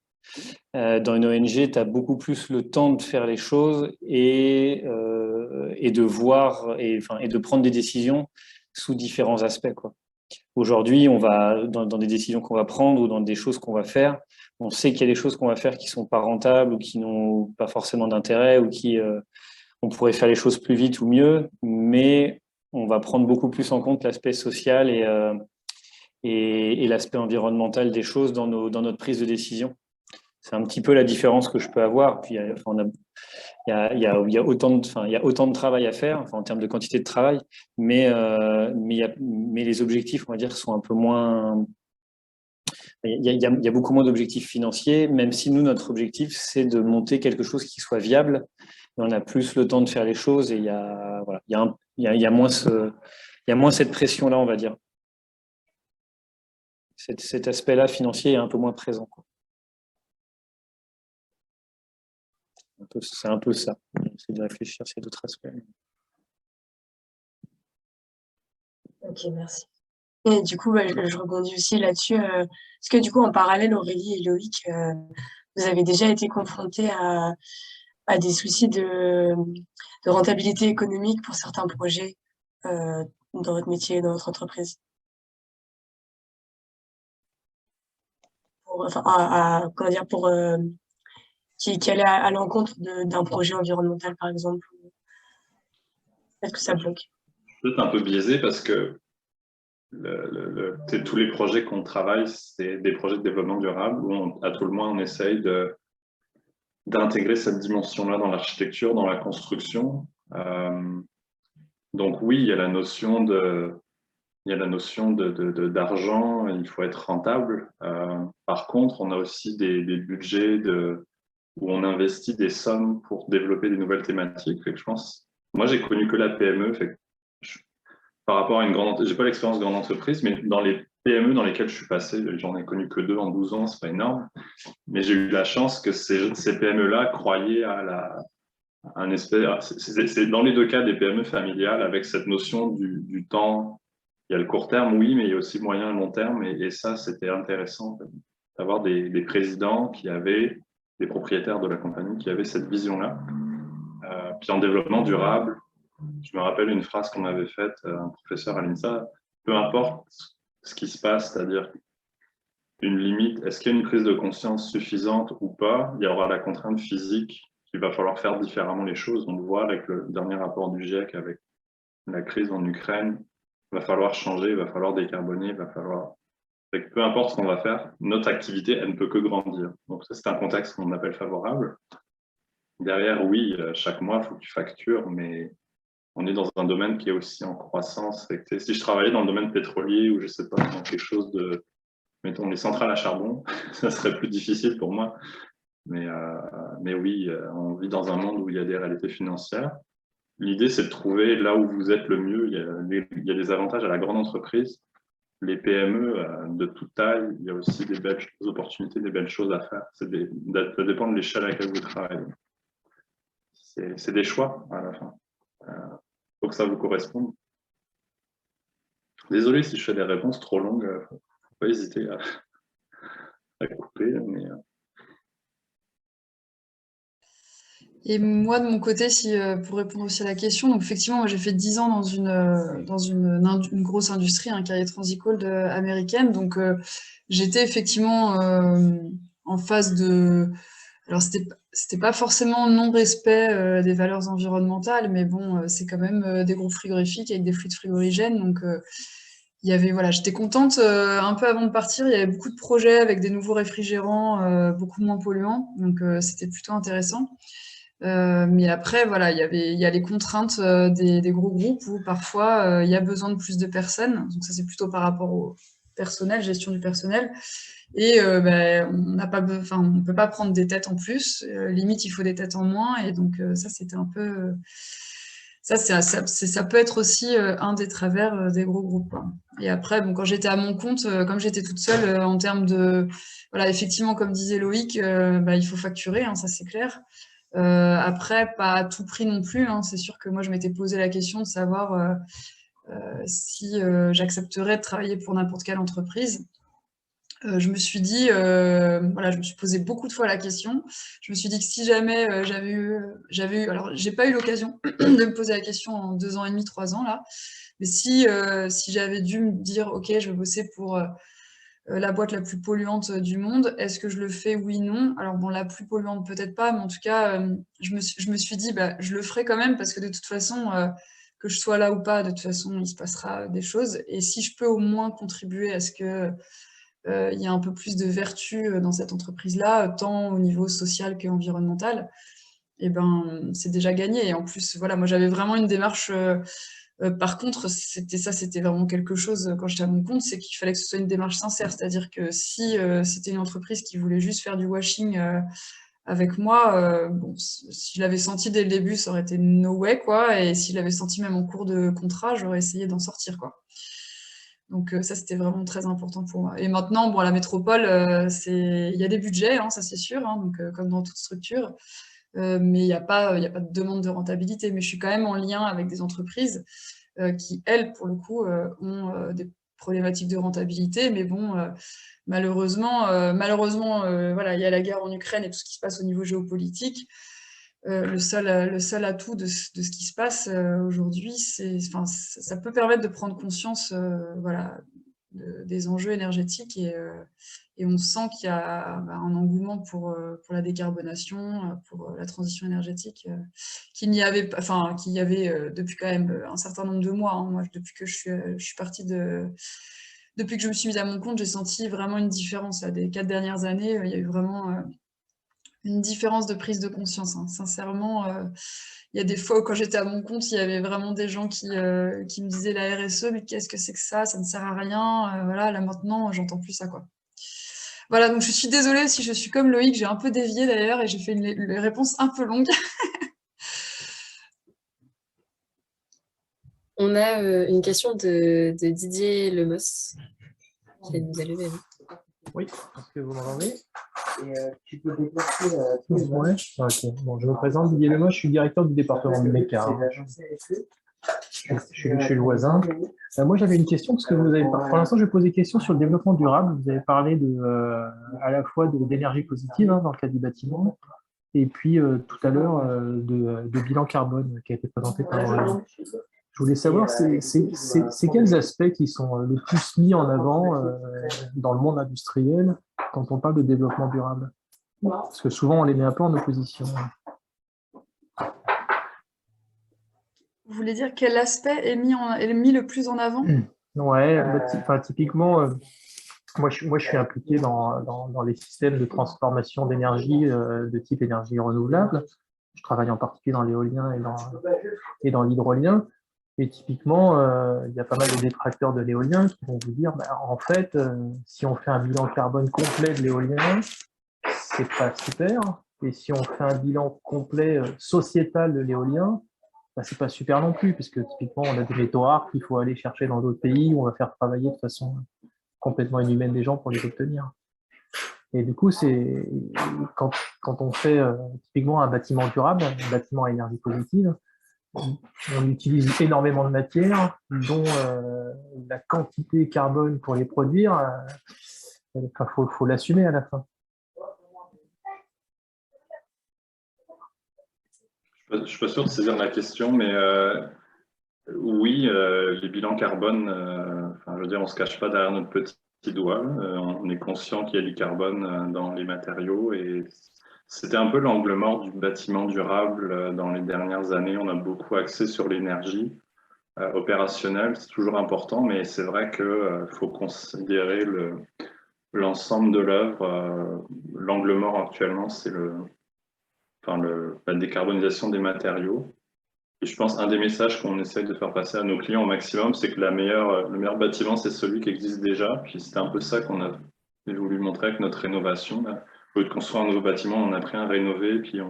Dans une ONG, tu as beaucoup plus le temps de faire les choses et de voir et de prendre des décisions sous différents aspects, quoi. Aujourd'hui, on va dans des décisions qu'on va prendre ou dans des choses qu'on va faire, on sait qu'il y a des choses qu'on va faire qui sont pas rentables ou qui n'ont pas forcément d'intérêt ou qui on pourrait faire les choses plus vite ou mieux, mais on va prendre beaucoup plus en compte l'aspect social et l'aspect environnemental des choses dans notre prise de décision. C'est un petit peu la différence que je peux avoir. Puis, il y a autant de travail à faire, enfin, en termes de quantité de travail, mais les objectifs, on va dire, sont un peu moins. Il y a beaucoup moins d'objectifs financiers, même si nous, notre objectif, c'est de monter quelque chose qui soit viable. Et on a plus le temps de faire les choses et il y a moins cette pression-là, on va dire. Cet aspect-là financier est un peu moins présent, quoi. C'est un peu ça. J'essaie de réfléchir s'il y a d'autres aspects. Ok, merci. Et du coup, je rebondis aussi là-dessus. Est-ce que du coup, en parallèle, Aurélie et Loïc, vous avez déjà été confrontés à des soucis de rentabilité économique pour certains projets dans votre métier, dans votre entreprise? Comment dire, qui allait à l'encontre d'un projet environnemental, par exemple? Est-ce que ça bloque? Peut-être un peu biaisé parce que tous les projets qu'on travaille, c'est des projets de développement durable où, à tout le moins, on essaye d'intégrer cette dimension-là dans l'architecture, dans la construction. Donc oui, il y a la notion d'argent, il faut être rentable. Par contre, on a aussi des budgets où on investit des sommes pour développer des nouvelles thématiques. Fait que je pense, moi, j'ai connu que la PME. Fait que par rapport à une grande, j'ai pas l'expérience de grande entreprise, mais dans les PME dans lesquelles je suis passé, j'en ai connu que 2 en 12 ans, c'est pas énorme. Mais j'ai eu la chance que ces PME-là croyaient à un espèce. C'est dans les 2 cas des PME familiales avec cette notion du temps. Il y a le court terme, oui, mais il y a aussi moyen et long terme. Et ça, c'était intéressant d'avoir des présidents qui avaient, des propriétaires de la compagnie qui avaient cette vision-là. Puis en développement durable, je me rappelle une phrase qu'on avait faite, un professeur à l'INSA, peu importe ce qui se passe, c'est-à-dire une limite, est-ce qu'il y a une prise de conscience suffisante ou pas, il y aura la contrainte physique qu'il va falloir faire différemment les choses. On le voit avec le dernier rapport du GIEC, avec la crise en Ukraine, il va falloir changer, il va falloir décarboner, il va falloir... Peu importe ce qu'on va faire, notre activité, elle ne peut que grandir. Donc ça, c'est un contexte qu'on appelle favorable. Derrière, oui, chaque mois, il faut que tu factures, mais on est dans un domaine qui est aussi en croissance. Si je travaillais dans le domaine pétrolier ou je sais pas, dans quelque chose de, mettons, les centrales à charbon, ça serait plus difficile pour moi. Mais oui, on vit dans un monde où il y a des réalités financières. L'idée, c'est de trouver là où vous êtes le mieux. Il y a des avantages à la grande entreprise. Les PME de toute taille, il y a aussi des belles opportunités, des belles choses à faire. Ça dépend de l'échelle à laquelle vous travaillez. C'est des choix à la fin. Faut que ça vous corresponde. Désolé si je fais des réponses trop longues. Faut pas hésiter à couper. Mais... Et moi, de mon côté, pour répondre aussi à la question, donc effectivement, moi, j'ai fait 10 ans dans une grosse industrie, un Carrier Transicold américaine. Donc, j'étais effectivement en phase de... Alors, c'était pas forcément non-respect des valeurs environnementales, mais bon, c'est quand même des groupes frigorifiques avec des fluides frigorigènes. Donc, il y avait, voilà, j'étais contente un peu avant de partir. Il y avait beaucoup de projets avec des nouveaux réfrigérants beaucoup moins polluants. Donc, c'était plutôt intéressant. Mais après, voilà, il y a les contraintes des gros groupes où parfois il y a besoin de plus de personnes. Donc ça, c'est plutôt par rapport au personnel, gestion du personnel. Et on peut pas prendre des têtes en plus. Limite, il faut des têtes en moins. Et donc ça, c'était un peu... ça peut être aussi un des travers des gros groupes, quoi. Et après, bon, quand j'étais à mon compte, comme j'étais toute seule en termes de... Voilà, effectivement, comme disait Loïc, il faut facturer, hein, ça c'est clair. Après, pas à tout prix non plus, hein. C'est sûr que moi, je m'étais posé la question de savoir si j'accepterais de travailler pour n'importe quelle entreprise. Je me suis dit, voilà, je me suis posé beaucoup de fois la question. Je me suis dit que si jamais j'avais eu, alors j'ai pas eu l'occasion de me poser la question en 2 ans et demi, 3 ans là, mais si j'avais dû me dire, ok, je vais bosser pour la boîte la plus polluante du monde. Est-ce que je le fais? Oui, non. Alors bon, la plus polluante peut-être pas, mais en tout cas, je me suis dit, je le ferai quand même parce que de toute façon, que je sois là ou pas, de toute façon, il se passera des choses. Et si je peux au moins contribuer à ce que il y ait un peu plus de vertu dans cette entreprise-là, tant au niveau social qu'environnemental, et ben, c'est déjà gagné. Et en plus, voilà, moi j'avais vraiment une démarche. Par contre, c'était vraiment quelque chose quand j'étais à mon compte, c'est qu'il fallait que ce soit une démarche sincère. C'est-à-dire que si c'était une entreprise qui voulait juste faire du washing avec moi, bon, si je l'avais senti dès le début, ça aurait été no way, quoi. Et si je l'avais senti même en cours de contrat, j'aurais essayé d'en sortir, quoi. Donc ça, c'était vraiment très important pour moi. Et maintenant, bon, à la métropole, il y a des budgets, hein, ça c'est sûr, hein, donc, comme dans toute structure. Mais il n'y a pas de demande de rentabilité. Mais je suis quand même en lien avec des entreprises qui, elles, pour le coup, ont des problématiques de rentabilité. Mais bon, malheureusement, voilà, il y a la guerre en Ukraine et tout ce qui se passe au niveau géopolitique. Le seul atout de ce qui se passe aujourd'hui, ça peut permettre de prendre conscience voilà, des enjeux énergétiques et on sent qu'il y a un engouement pour la décarbonation, pour la transition énergétique, qu'il n'y avait, qu'il y avait depuis quand même un certain nombre de mois, hein. Moi, depuis que je suis partie depuis que je me suis mise à mon compte, j'ai senti vraiment une différence. Là, des 4 dernières années, il y a eu vraiment une différence de prise de conscience, hein. Sincèrement, il y a des fois où quand j'étais à mon compte, il y avait vraiment des gens qui me disaient la RSE, mais qu'est-ce que c'est que ça ne sert à rien. Voilà, là maintenant, j'entends plus ça, quoi. Voilà, donc je suis désolée si je suis comme Loïc, j'ai un peu dévié d'ailleurs et j'ai fait une réponse un peu longue. On a une question de Didier Lemos qui nous a levé la main. Oui, est-ce que vous m'entendez? Tu peux déplacer. Ouais, ok. Bon, je me présente, Didier Lemos, je suis directeur du département de Méca. Je suis le voisin. Moi, j'avais une question, parce que vous avez, pour l'instant, je vais poser des questions sur le développement durable. Vous avez parlé à la fois d'énergie positive, hein, dans le cas du bâtiment, et puis tout à l'heure de bilan carbone qui a été présenté par Aurélie. Je voulais savoir, c'est quels aspects qui sont le plus mis en avant dans le monde industriel quand on parle de développement durable? Parce que souvent, on les met un peu en opposition. Vous voulez dire quel aspect est mis le plus en avant? Ouais, typiquement, moi je suis impliqué dans les systèmes de transformation d'énergie de type énergie renouvelable. Je travaille en particulier dans l'éolien et dans l'hydrolien. Et typiquement, il y a pas mal de détracteurs de l'éolien qui vont vous dire, bah, en fait, si on fait un bilan carbone complet de l'éolien, c'est pas super. Et si on fait un bilan complet sociétal de l'éolien, bah, c'est pas super non plus, parce que typiquement, on a des métaux rares qu'il faut aller chercher dans d'autres pays où on va faire travailler de façon complètement inhumaine des gens pour les obtenir. Et du coup, c'est quand on fait typiquement un bâtiment durable, un bâtiment à énergie positive, on utilise énormément de matières, dont la quantité carbone pour les produire, faut l'assumer à la fin. Je ne suis pas sûr de saisir la question, mais oui, les bilans carbone, je veux dire, on ne se cache pas derrière notre petit doigt. On est conscient qu'il y a du carbone dans les matériaux et c'était un peu l'angle mort du bâtiment durable dans les dernières années. On a beaucoup axé sur l'énergie opérationnelle, c'est toujours important, mais c'est vrai qu'il faut considérer l'ensemble de l'œuvre. L'angle mort actuellement, c'est la décarbonisation des matériaux. Et je pense un des messages qu'on essaie de faire passer à nos clients au maximum, c'est que le meilleur bâtiment, c'est celui qui existe déjà. Puis c'était un peu ça qu'on a voulu montrer avec notre rénovation. Là. Au lieu de construire un nouveau bâtiment, on en a pris un rénové. Puis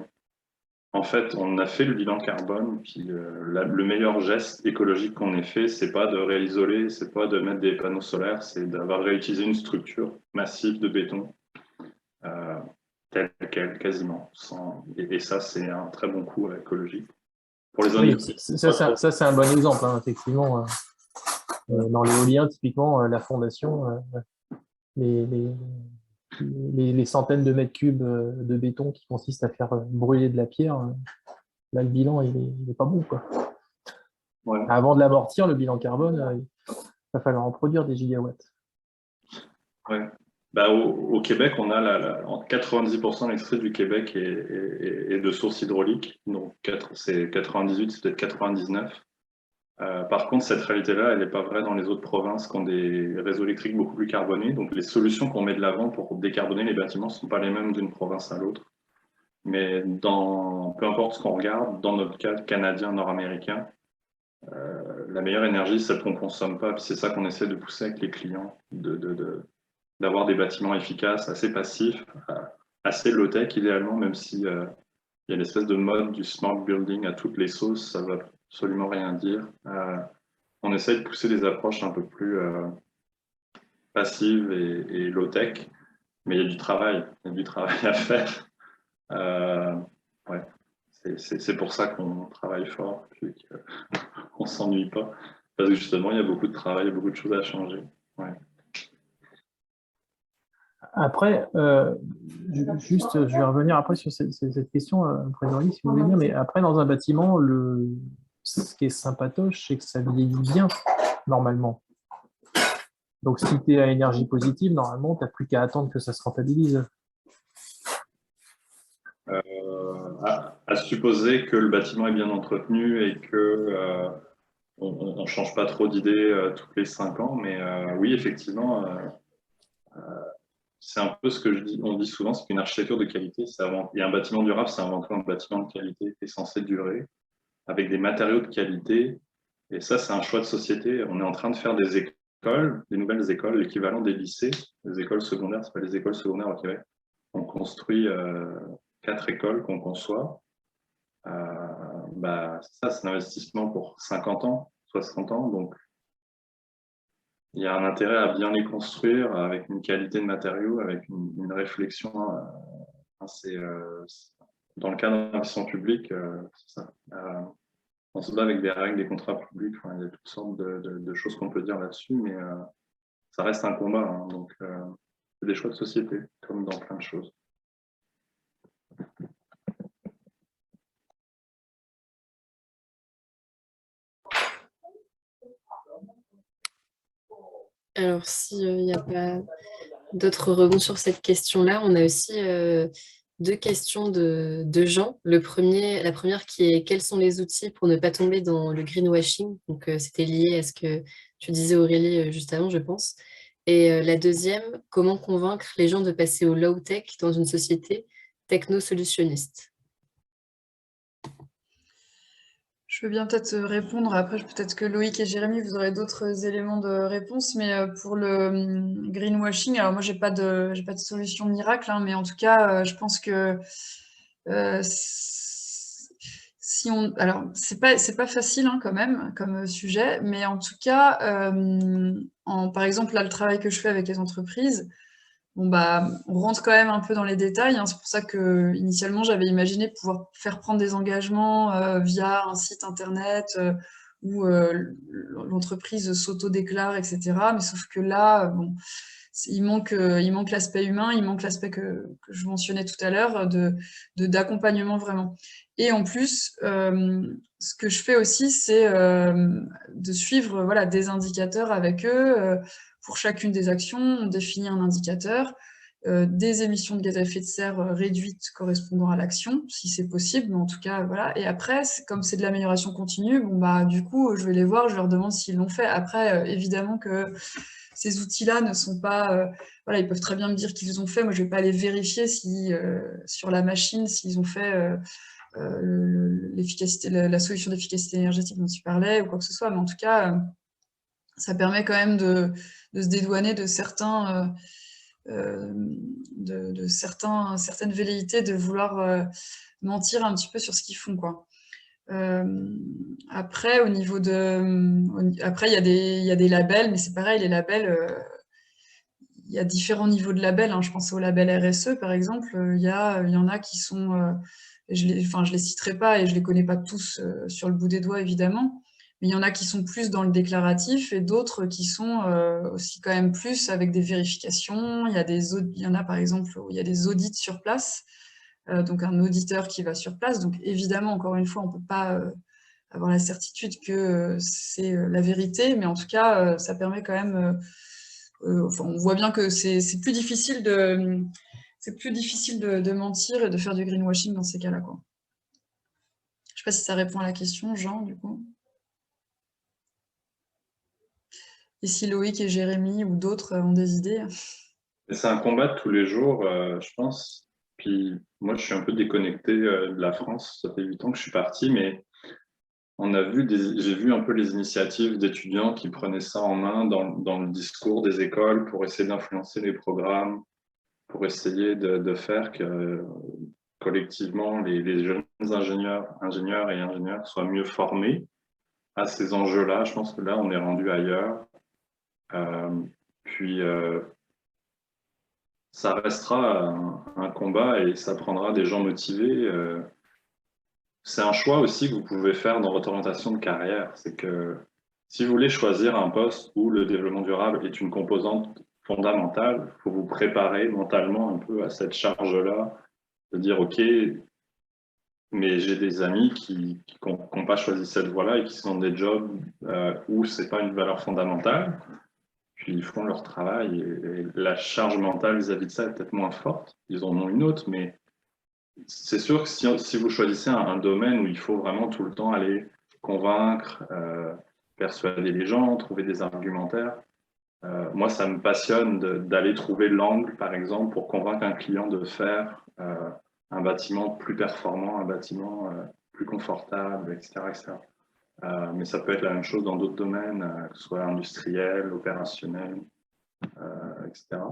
en fait, on a fait le bilan carbone. Puis le meilleur geste écologique qu'on ait fait, c'est pas de réisoler, c'est pas de mettre des panneaux solaires, c'est d'avoir réutilisé une structure massive de béton. Telle quelle, quasiment. Et ça, c'est un très bon coup écologique. Pour les zones ça, c'est un bon exemple, hein, effectivement. Dans l'éolien, typiquement, la fondation, les centaines de mètres cubes de béton qui consistent à faire brûler de la pierre, là, le bilan, il n'est pas bon, quoi. Ouais. Avant de l'amortir, le bilan carbone, il va falloir en produire des gigawatts. Ouais. Bah, au Québec, on a 90% de l'extrait du Québec est de sources hydrauliques. Donc, c'est 98, c'est peut-être 99. Par contre, cette réalité-là, elle n'est pas vraie dans les autres provinces qui ont des réseaux électriques beaucoup plus carbonés. Donc, les solutions qu'on met de l'avant pour décarboner les bâtiments ne sont pas les mêmes d'une province à l'autre. Mais peu importe ce qu'on regarde, dans notre cas canadien, nord-américain, la meilleure énergie, c'est celle qu'on ne consomme pas. Puis c'est ça qu'on essaie de pousser avec les clients, d'avoir des bâtiments efficaces, assez passifs, assez low-tech idéalement, même si il y a l'espèce de mode du smart building à toutes les sauces, ça ne veut absolument rien dire. On essaie de pousser des approches un peu plus passives et low-tech, mais il y a du travail à faire. Ouais. C'est pour ça qu'on travaille fort, qu'on ne s'ennuie pas, parce que justement, il y a beaucoup de travail, il y a beaucoup de choses à changer. Ouais. Après, je vais revenir après sur cette question, Président, si vous voulez dire, mais après, dans un bâtiment, ce qui est sympatoche, c'est que ça vieillit bien, normalement. Donc, si tu es à énergie positive, normalement, tu n'as plus qu'à attendre que ça se rentabilise. À supposer que le bâtiment est bien entretenu et que on ne change pas trop d'idées tous les 5 ans, mais oui, effectivement, c'est un peu ce que on dit souvent, c'est qu'une architecture de qualité, et un bâtiment durable, c'est avant tout un bâtiment de qualité qui est censé durer, avec des matériaux de qualité. Et ça, c'est un choix de société. On est en train de faire des écoles, des nouvelles écoles, l'équivalent des lycées, des écoles secondaires, c'est pas les écoles secondaires au Québec. On construit 4 écoles qu'on conçoit. Ça, c'est un investissement pour 50 ans, 60 ans. Donc, il y a un intérêt à bien les construire avec une qualité de matériaux, avec une réflexion assez. Dans le cadre d'investissement public, c'est ça. On se bat avec des règles, des contrats publics, il y a toutes sortes de choses qu'on peut dire là-dessus, mais ça reste un combat. Hein, donc, c'est des choix de société, comme dans plein de choses. Alors, s'il n'y a pas d'autres rebonds sur cette question-là, on a aussi 2 questions de Jean. La première qui est: quels sont les outils pour ne pas tomber dans le greenwashing? Donc, c'était lié à ce que tu disais, Aurélie, juste avant, je pense. Et la deuxième: comment convaincre les gens de passer au low-tech dans une société techno-solutionniste? Je veux bien peut-être répondre. Après, peut-être que Loïc et Jérémy, vous aurez d'autres éléments de réponse. Mais pour le greenwashing, alors moi, j'ai pas de solution miracle, hein, mais en tout cas, je pense que si on, alors c'est pas facile hein, quand même comme sujet, mais en tout cas, par exemple là, le travail que je fais avec les entreprises. Bon bah, on rentre quand même un peu dans les détails, hein. C'est pour ça que initialement j'avais imaginé pouvoir faire prendre des engagements via un site internet où l'entreprise s'auto-déclare, etc. Mais sauf que là, bon, il manque l'aspect humain, il manque l'aspect que je mentionnais tout à l'heure d'accompagnement vraiment. Et en plus, ce que je fais aussi, c'est de suivre voilà, des indicateurs avec eux. Pour chacune des actions, on définit un indicateur, des émissions de gaz à effet de serre réduites correspondant à l'action, si c'est possible, mais en tout cas, voilà. Et après, comme c'est de l'amélioration continue, bon, bah, du coup, je vais les voir, je leur demande s'ils l'ont fait. Après, évidemment que ces outils-là ne sont pas... voilà, ils peuvent très bien me dire qu'ils ont fait, moi je ne vais pas aller vérifier si, sur la machine s'ils ont fait la solution d'efficacité énergétique dont tu parlais ou quoi que ce soit, mais en tout cas, ça permet quand même de se dédouaner de certaines velléités de vouloir mentir un petit peu sur ce qu'ils font, quoi. Après, après, il y a des labels, mais c'est pareil, les labels, il y a différents niveaux de labels, hein. Je pense au label RSE, par exemple, il y en a qui sont, je les citerai pas et je les connais pas tous sur le bout des doigts, évidemment, mais il y en a qui sont plus dans le déclaratif et d'autres qui sont aussi quand même plus avec des vérifications. Il y en a, par exemple, où il y a des audits sur place, donc un auditeur qui va sur place. Donc évidemment, encore une fois, on ne peut pas avoir la certitude que c'est la vérité, mais en tout cas, ça permet quand même... enfin, on voit bien que c'est plus difficile de mentir et de faire du greenwashing dans ces cas-là, quoi. Je sais pas si ça répond à la question, Jean, du coup. Et si Loïc et Jérémy ou d'autres ont des idées. C'est un combat de tous les jours, je pense. Puis moi, je suis un peu déconnecté de la France. Ça fait 8 ans que je suis parti, mais j'ai vu un peu les initiatives d'étudiants qui prenaient ça en main dans le discours des écoles pour essayer d'influencer les programmes, pour essayer de faire que collectivement les jeunes ingénieurs et ingénieurs soient mieux formés à ces enjeux-là. Je pense que là, on est rendu ailleurs. Puis ça restera un combat et ça prendra des gens motivés. C'est un choix aussi que vous pouvez faire dans votre orientation de carrière. C'est que si vous voulez choisir un poste où le développement durable est une composante fondamentale, il faut vous préparer mentalement un peu à cette charge-là, de dire, OK, mais j'ai des amis qui n'ont pas choisi cette voie-là et qui sont dans des jobs où ce n'est pas une valeur fondamentale. Puis ils font leur travail et la charge mentale vis-à-vis de ça est peut-être moins forte. Ils en ont une autre, mais c'est sûr que si vous choisissez un domaine où il faut vraiment tout le temps aller convaincre, persuader les gens, trouver des argumentaires, moi ça me passionne d'aller trouver l'angle, par exemple, pour convaincre un client de faire un bâtiment plus performant, un bâtiment plus confortable, etc. etc. Mais ça peut être la même chose dans d'autres domaines, que ce soit industriel, opérationnel, etc.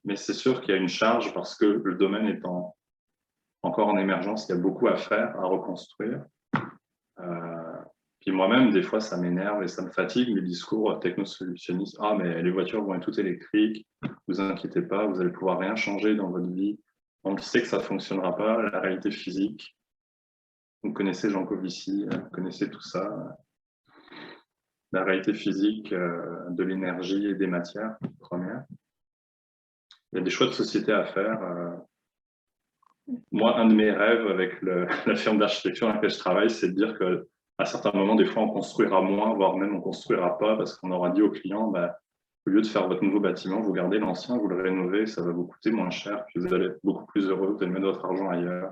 Mais c'est sûr qu'il y a une charge parce que le domaine étant encore en émergence, il y a beaucoup à faire, à reconstruire. Puis moi-même, des fois, ça m'énerve et ça me fatigue, les discours technosolutionnistes. Ah, mais les voitures vont être toutes électriques, vous inquiétez pas, vous allez pouvoir rien changer dans votre vie. On sait que ça ne fonctionnera pas, la réalité physique. Vous connaissez Jean Covici, vous connaissez tout ça. La réalité physique de l'énergie et des matières premières. Il y a des choix de société à faire. Moi, un de mes rêves avec la firme d'architecture dans laquelle je travaille, c'est de dire qu'à certains moments, des fois, on construira moins, voire même on ne construira pas, parce qu'on aura dit au client, bah, au lieu de faire votre nouveau bâtiment, vous gardez l'ancien, vous le rénovez, ça va vous coûter moins cher, puis vous allez être beaucoup plus heureux, vous allez mettre votre argent ailleurs.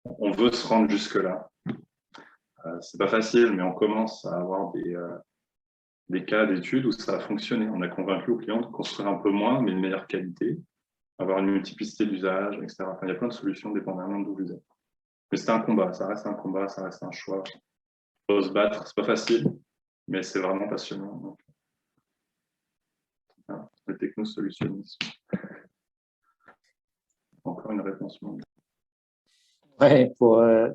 On veut se rendre jusque-là. C'est pas facile, mais on commence à avoir des cas d'études où ça a fonctionné. On a convaincu le client de construire un peu moins, mais de meilleure qualité, avoir une multiplicité d'usages, etc. Enfin, il y a plein de solutions dépendamment d'où vous êtes. Mais c'était un combat, ça reste un combat, ça reste un choix. Il faut se battre, c'est pas facile, mais c'est vraiment passionnant. Donc, voilà, le technosolutionnisme. Encore une réponse. Ouais,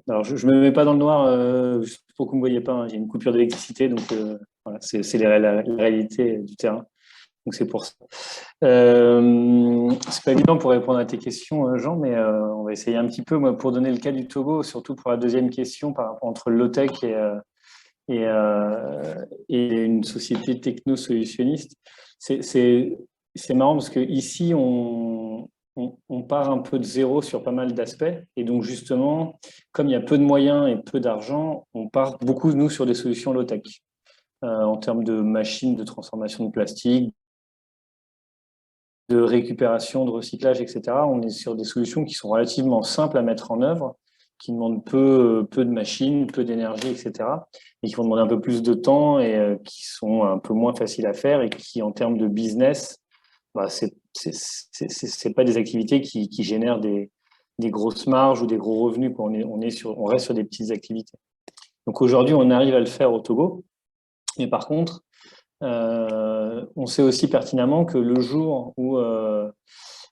alors je me mets pas dans le noir, juste pour que vous ne me voyez pas, hein, j'ai une coupure d'électricité, donc voilà, c'est la réalité du terrain. Donc c'est pour ça. C'est pas évident pour répondre à tes questions, Jean, mais on va essayer un petit peu. Moi, pour donner le cas du Togo, surtout pour la deuxième question, par rapport entre le low-tech et une société techno-solutionniste, c'est marrant parce que ici on part un peu de zéro sur pas mal d'aspects, et donc justement, comme il y a peu de moyens et peu d'argent, on part beaucoup nous sur des solutions low-tech en termes de machines de transformation de plastique, de récupération, de recyclage, etc. On est sur des solutions qui sont relativement simples à mettre en œuvre, qui demandent peu de machines, peu d'énergie, etc. Et qui vont demander un peu plus de temps et qui sont un peu moins faciles à faire et qui, en termes de business, bah, c'est pas des activités qui génèrent des grosses marges ou des gros revenus. On reste sur des petites activités. Donc aujourd'hui, on arrive à le faire au Togo. Mais par contre, on sait aussi pertinemment que le jour où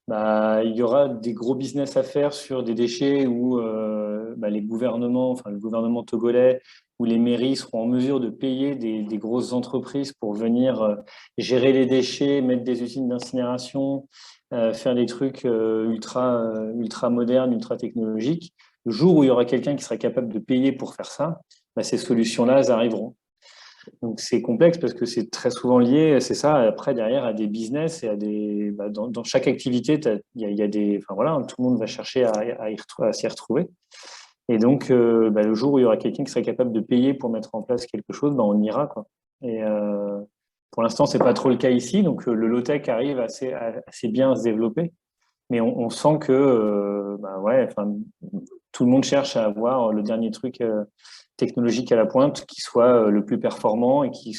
il y aura des gros business à faire sur des déchets où les gouvernements, enfin le gouvernement togolais ou les mairies seront en mesure de payer des grosses entreprises pour venir gérer les déchets, mettre des usines d'incinération, faire des trucs ultra modernes, ultra technologiques. Le jour où il y aura quelqu'un qui sera capable de payer pour faire ça, ces solutions-là, elles arriveront. Donc c'est complexe parce que c'est très souvent lié, c'est ça, après derrière à des business et à dans chaque activité, il y a des, enfin voilà, tout le monde va chercher à s'y retrouver. Et donc le jour où il y aura quelqu'un qui serait capable de payer pour mettre en place quelque chose, on ira quoi. Et pour l'instant c'est pas trop le cas ici, donc le low-tech arrive assez bien à se développer, mais on sent que tout le monde cherche à avoir le dernier truc technologique à la pointe qui soit le plus performant et qui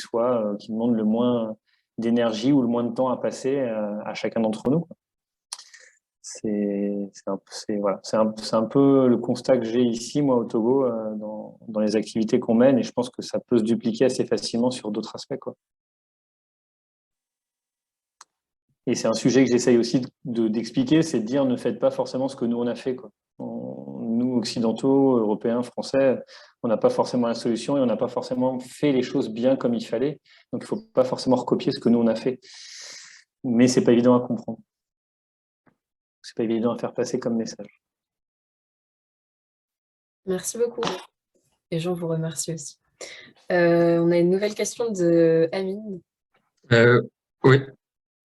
demande le moins d'énergie ou le moins de temps à passer à chacun d'entre nous. C'est un peu le constat que j'ai ici, moi, au Togo, dans les activités qu'on mène, et je pense que ça peut se dupliquer assez facilement sur d'autres aspects, quoi. Et c'est un sujet que j'essaye aussi d'expliquer, c'est de dire ne faites pas forcément ce que nous on a fait, quoi. Nous, occidentaux, européens, français, on n'a pas forcément la solution et on n'a pas forcément fait les choses bien comme il fallait. Donc, il ne faut pas forcément recopier ce que nous, on a fait. Mais ce n'est pas évident à comprendre. Ce n'est pas évident à faire passer comme message. Merci beaucoup. Et Jean vous remercie aussi. On a une nouvelle question de Amine. Oui.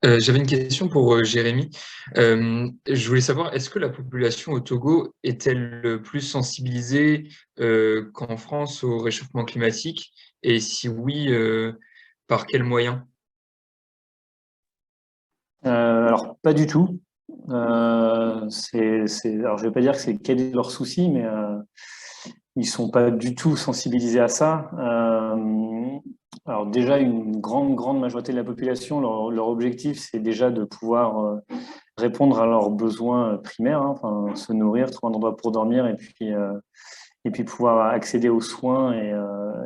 J'avais une question pour Jérémy. Je voulais savoir, est-ce que la population au Togo est-elle plus sensibilisée qu'en France au réchauffement climatique? Et si oui, par quels moyens? Alors, pas du tout. Alors, je ne vais pas dire que c'est quel est leur souci, mais ils ne sont pas du tout sensibilisés à ça. Alors déjà, une grande majorité de la population, leur objectif, c'est déjà de pouvoir répondre à leurs besoins primaires, hein, enfin, se nourrir, trouver un endroit pour dormir et puis pouvoir accéder aux soins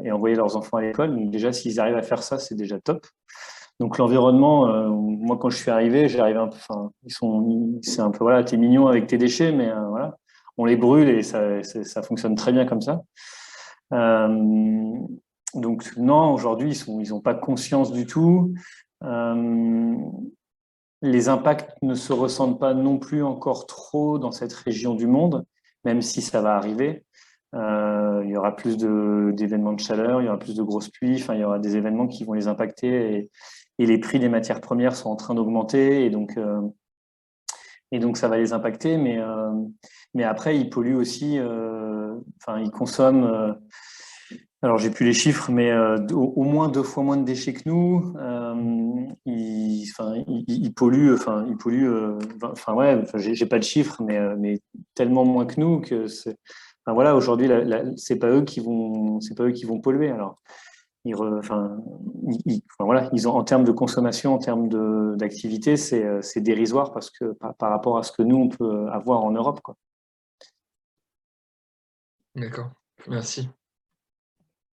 et envoyer leurs enfants à l'école. Donc déjà, s'ils arrivent à faire ça, c'est déjà top. Donc l'environnement, moi quand je suis arrivé, j'arrivais un peu, enfin, c'est un peu voilà, t'es mignon avec tes déchets, mais voilà, on les brûle et ça fonctionne très bien comme ça. Donc non, aujourd'hui ils n'ont pas conscience du tout. Les impacts ne se ressentent pas non plus encore trop dans cette région du monde, même si ça va arriver. Il y aura plus d'événements de chaleur, il y aura plus de grosses pluies, enfin, il y aura des événements qui vont les impacter et les prix des matières premières sont en train d'augmenter et donc ça va les impacter. Mais après, ils polluent aussi, ils consomment. Alors, j'ai plus les chiffres, mais au moins 2 fois moins de déchets que nous. Ils polluent. J'ai pas de chiffres, mais tellement moins que nous que c'est. Enfin, voilà, aujourd'hui, c'est pas eux qui vont polluer. Alors, ils ont en termes de consommation, en termes d'activité, c'est dérisoire parce que par rapport à ce que nous on peut avoir en Europe, quoi. D'accord, merci.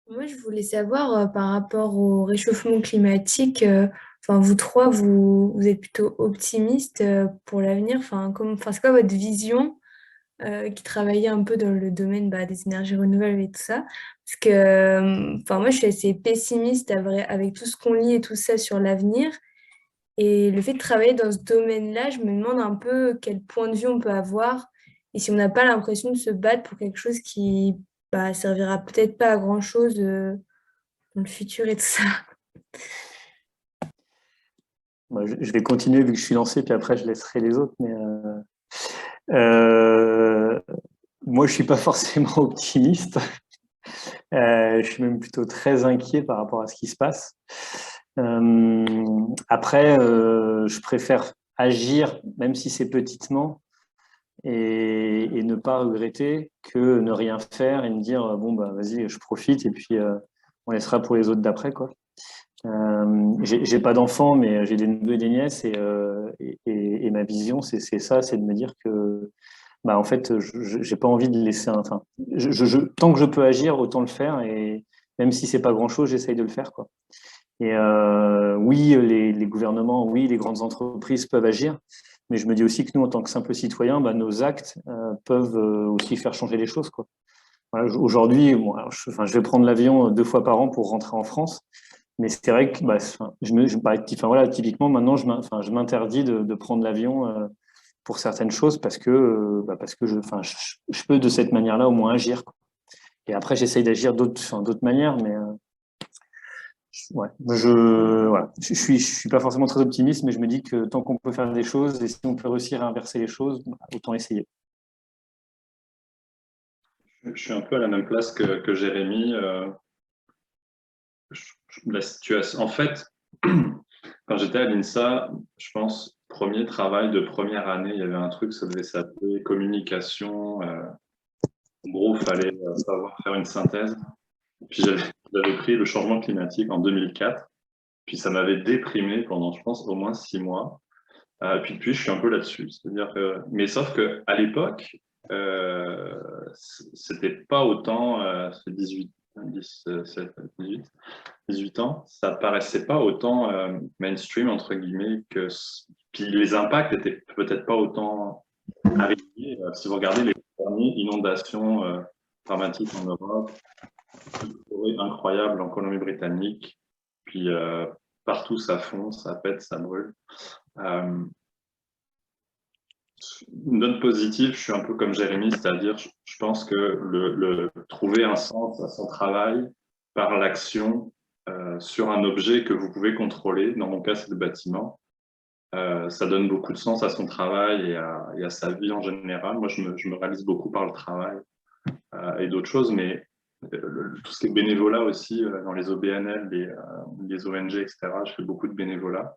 Moi, je voulais savoir par rapport au réchauffement climatique, enfin, vous trois, vous êtes plutôt optimistes pour l'avenir. Enfin, c'est quoi votre vision qui travaillait un peu dans le domaine des énergies renouvelables et tout ça? Parce que enfin, moi, je suis assez pessimiste avec tout ce qu'on lit et tout ça sur l'avenir. Et le fait de travailler dans ce domaine-là, je me demande un peu quel point de vue on peut avoir et si on n'a pas l'impression de se battre pour quelque chose qui servira peut-être pas à grand-chose dans le futur et tout ça. Moi, je vais continuer vu que je suis lancé, puis après je laisserai les autres. Mais moi, je suis pas forcément optimiste. Je suis même plutôt très inquiet par rapport à ce qui se passe. Après, je préfère agir, même si c'est petitement, et ne pas regretter que ne rien faire et me dire bon bah vas-y, je profite et puis on laissera pour les autres d'après quoi. J'ai pas d'enfants, mais j'ai des neveux et des nièces et ma vision c'est ça, c'est de me dire que en fait j'ai pas envie de laisser enfin tant que je peux agir autant le faire et même si c'est pas grand chose j'essaye de le faire quoi. Et oui les gouvernements, oui les grandes entreprises peuvent agir, mais je me dis aussi que nous en tant que simples citoyens nos actes peuvent aussi faire changer les choses quoi. Voilà, aujourd'hui je vais prendre l'avion 2 fois par an pour rentrer en France. Mais c'est vrai que typiquement, maintenant, je m'interdis de prendre l'avion pour certaines choses parce que je peux de cette manière-là au moins agir. Quoi. Et après, j'essaye d'agir d'autres manières, mais je suis pas forcément très optimiste, mais je me dis que tant qu'on peut faire des choses et si on peut réussir à inverser les choses, autant essayer. Je suis un peu à la même place que Jérémy. La situation. En fait, quand j'étais à l'INSA, je pense, premier travail de première année, il y avait un truc, ça devait s'appeler communication. En gros, il fallait savoir faire une synthèse. Puis j'avais pris le changement climatique en 2004. Puis ça m'avait déprimé pendant, je pense, au moins 6 mois. Puis depuis, je suis un peu là-dessus. C'est-à-dire que, mais sauf que à l'époque, c'était pas autant, c'est 18 ans, ça paraissait pas autant mainstream entre guillemets que. Puis les impacts étaient peut-être pas autant arrivés. Si vous regardez les dernières inondations dramatiques en Europe, incroyable en Colombie-Britannique, puis partout ça fond, ça pète, ça brûle. Une note positive, je suis un peu comme Jérémy, c'est-à-dire je pense que trouver un sens à son travail par l'action sur un objet que vous pouvez contrôler, dans mon cas c'est le bâtiment, ça donne beaucoup de sens à son travail et à sa vie en général. Moi je me réalise beaucoup par le travail et d'autres choses, mais tout ce qui est bénévolat aussi dans les OBNL, les ONG, etc. Je fais beaucoup de bénévolat.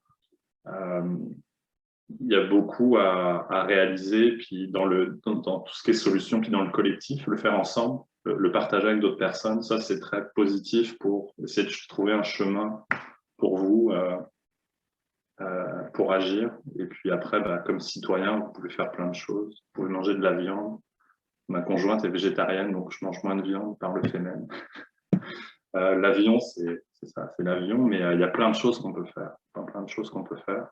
Il y a beaucoup à réaliser, puis dans tout ce qui est solution, puis dans le collectif, le faire ensemble, le partager avec d'autres personnes, ça c'est très positif pour essayer de trouver un chemin pour vous, pour agir. Et puis après, comme citoyen, vous pouvez faire plein de choses. Vous pouvez manger de la viande. Ma conjointe est végétarienne, donc je mange moins de viande par le fait même. L'avion, c'est ça, c'est l'avion, mais il y a plein de choses qu'on peut faire. Plein de choses qu'on peut faire.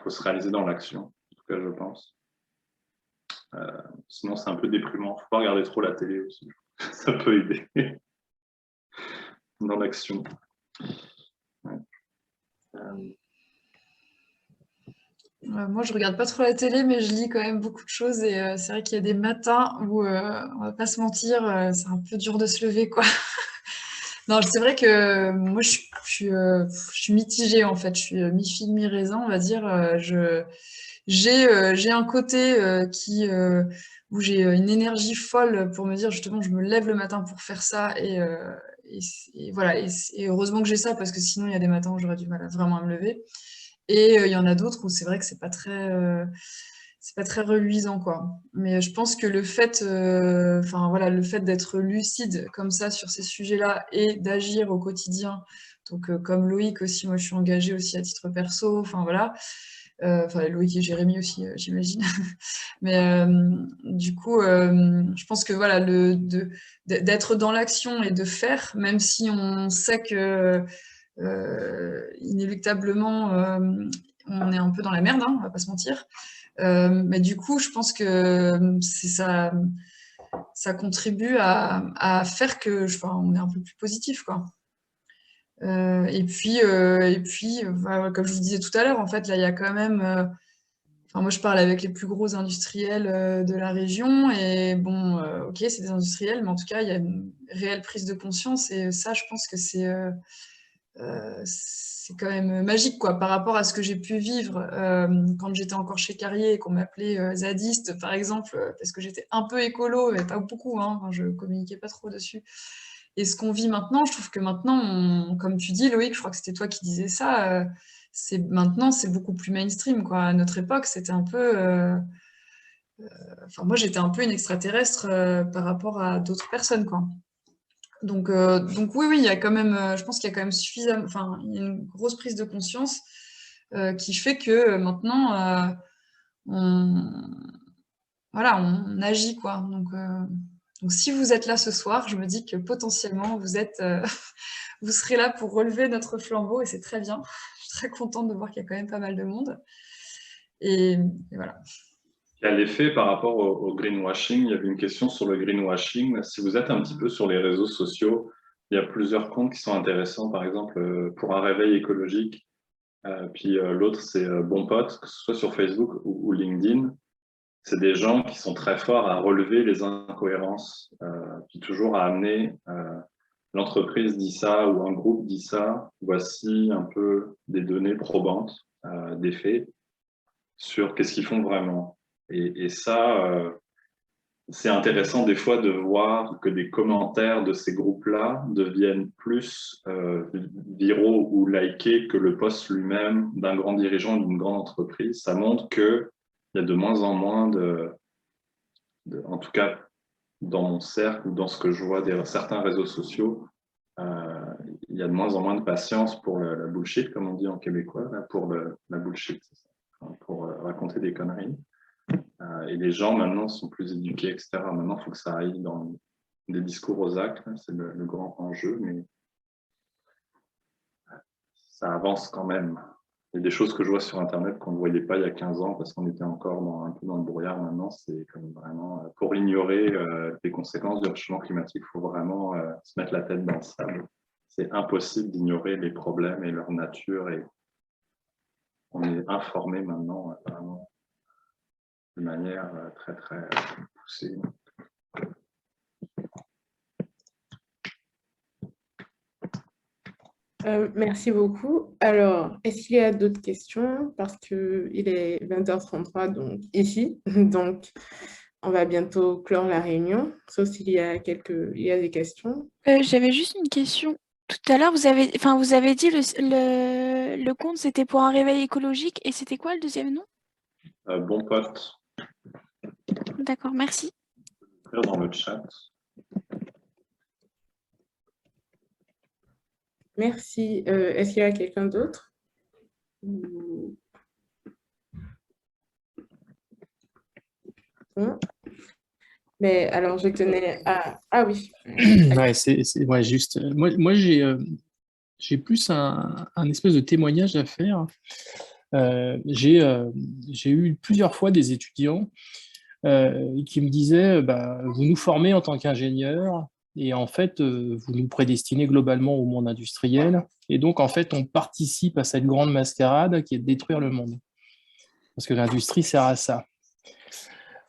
Faut se réaliser dans l'action, en tout cas, je pense. Sinon, c'est un peu déprimant. Faut pas regarder trop la télé aussi. Ça peut aider dans l'action. Ouais. Moi, je regarde pas trop la télé, mais je lis quand même beaucoup de choses. Et c'est vrai qu'il y a des matins où, on va pas se mentir, c'est un peu dur de se lever, quoi. Non, c'est vrai que moi, je suis mitigée, en fait. Je suis mi-figue, mi-raisin, on va dire. J'ai un côté où j'ai une énergie folle pour me dire, justement, je me lève le matin pour faire ça. Et voilà. Et heureusement que j'ai ça, parce que sinon, il y a des matins où j'aurais du mal vraiment à me lever. Et il y en a d'autres où c'est vrai que c'est pas très reluisant, quoi. Mais je pense que le fait, le fait d'être lucide comme ça sur ces sujets-là et d'agir au quotidien, donc comme Loïc aussi, moi je suis engagée aussi à titre perso, enfin voilà, Enfin, Loïc et Jérémy aussi, j'imagine. Mais du coup, je pense que voilà, d'être dans l'action et de faire, même si on sait que inéluctablement, on est un peu dans la merde, hein, on va pas se mentir. Mais du coup, je pense que ça contribue à faire que, on est un peu plus positif, quoi. Et puis, voilà, comme je vous disais tout à l'heure, en fait, là, il y a quand même. Moi, je parle avec les plus gros industriels de la région, et bon, ok, c'est des industriels, mais en tout cas, il y a une réelle prise de conscience, et ça, je pense que c'est quand même magique, quoi, par rapport à ce que j'ai pu vivre quand j'étais encore chez Carrier et qu'on m'appelait zadiste, par exemple, parce que j'étais un peu écolo, mais pas beaucoup, hein, enfin, je communiquais pas trop dessus. Et ce qu'on vit maintenant, je trouve que maintenant, comme tu dis, Loïc, je crois que c'était toi qui disais ça, maintenant, c'est beaucoup plus mainstream, quoi. À notre époque, c'était un peu... moi, j'étais un peu une extraterrestre par rapport à d'autres personnes, quoi. Donc oui, il y a quand même, je pense qu'il y a quand même suffisamment, il y a une grosse prise de conscience qui fait que maintenant, voilà, on agit, quoi. Donc si vous êtes là ce soir, je me dis que potentiellement vous vous serez là pour relever notre flambeau, et c'est très bien. Je suis très contente de voir qu'il y a quand même pas mal de monde. Et voilà. Et à l'effet, par rapport au greenwashing, il y avait une question sur le greenwashing. Si vous êtes un petit peu sur les réseaux sociaux, il y a plusieurs comptes qui sont intéressants, par exemple, pour un réveil écologique. Puis l'autre, c'est Bon Pote, que ce soit sur Facebook ou LinkedIn. C'est des gens qui sont très forts à relever les incohérences, puis toujours à amener l'entreprise dit ça ou un groupe dit ça. Voici un peu des données probantes, des faits sur qu'est-ce qu'ils font vraiment. Et ça, c'est intéressant des fois de voir que des commentaires de ces groupes-là deviennent plus viraux ou likés que le post lui-même d'un grand dirigeant d'une grande entreprise. Ça montre qu'il y a de moins en moins en tout cas dans mon cercle ou dans ce que je vois de certains réseaux sociaux, il y a de moins en moins de patience pour la bullshit, comme on dit en québécois, là, pour la bullshit, pour raconter des conneries. Et les gens maintenant sont plus éduqués, etc. Maintenant, il faut que ça aille dans des discours aux actes, c'est le grand enjeu, mais ça avance quand même. Il y a des choses que je vois sur Internet qu'on ne voyait pas il y a 15 ans parce qu'on était encore un peu dans le brouillard. Maintenant, c'est comme vraiment, pour ignorer les conséquences du réchauffement climatique, il faut vraiment se mettre la tête dans le sable. C'est impossible d'ignorer les problèmes et leur nature, et on est informé maintenant vraiment de manière très, très poussée. Merci beaucoup. Alors, est-ce qu'il y a d'autres questions? Parce qu'il est 20h33 donc, ici, donc on va bientôt clore la réunion, sauf s'il y a des questions. J'avais juste une question. Tout à l'heure, vous avez dit le compte, c'était pour un réveil écologique, et c'était quoi le deuxième nom? Bon Pote. D'accord, merci. Dans le chat. Merci. Est-ce qu'il y a quelqu'un d'autre? Non. Mais alors, je tenais à... Ah oui. Ouais, juste. Moi j'ai plus un espèce de témoignage à faire. J'ai eu plusieurs fois des étudiants qui me disaient vous nous formez en tant qu'ingénieur, et en fait, vous nous prédestinez globalement au monde industriel. Et donc, en fait, on participe à cette grande mascarade qui est de détruire le monde. Parce que l'industrie sert à ça.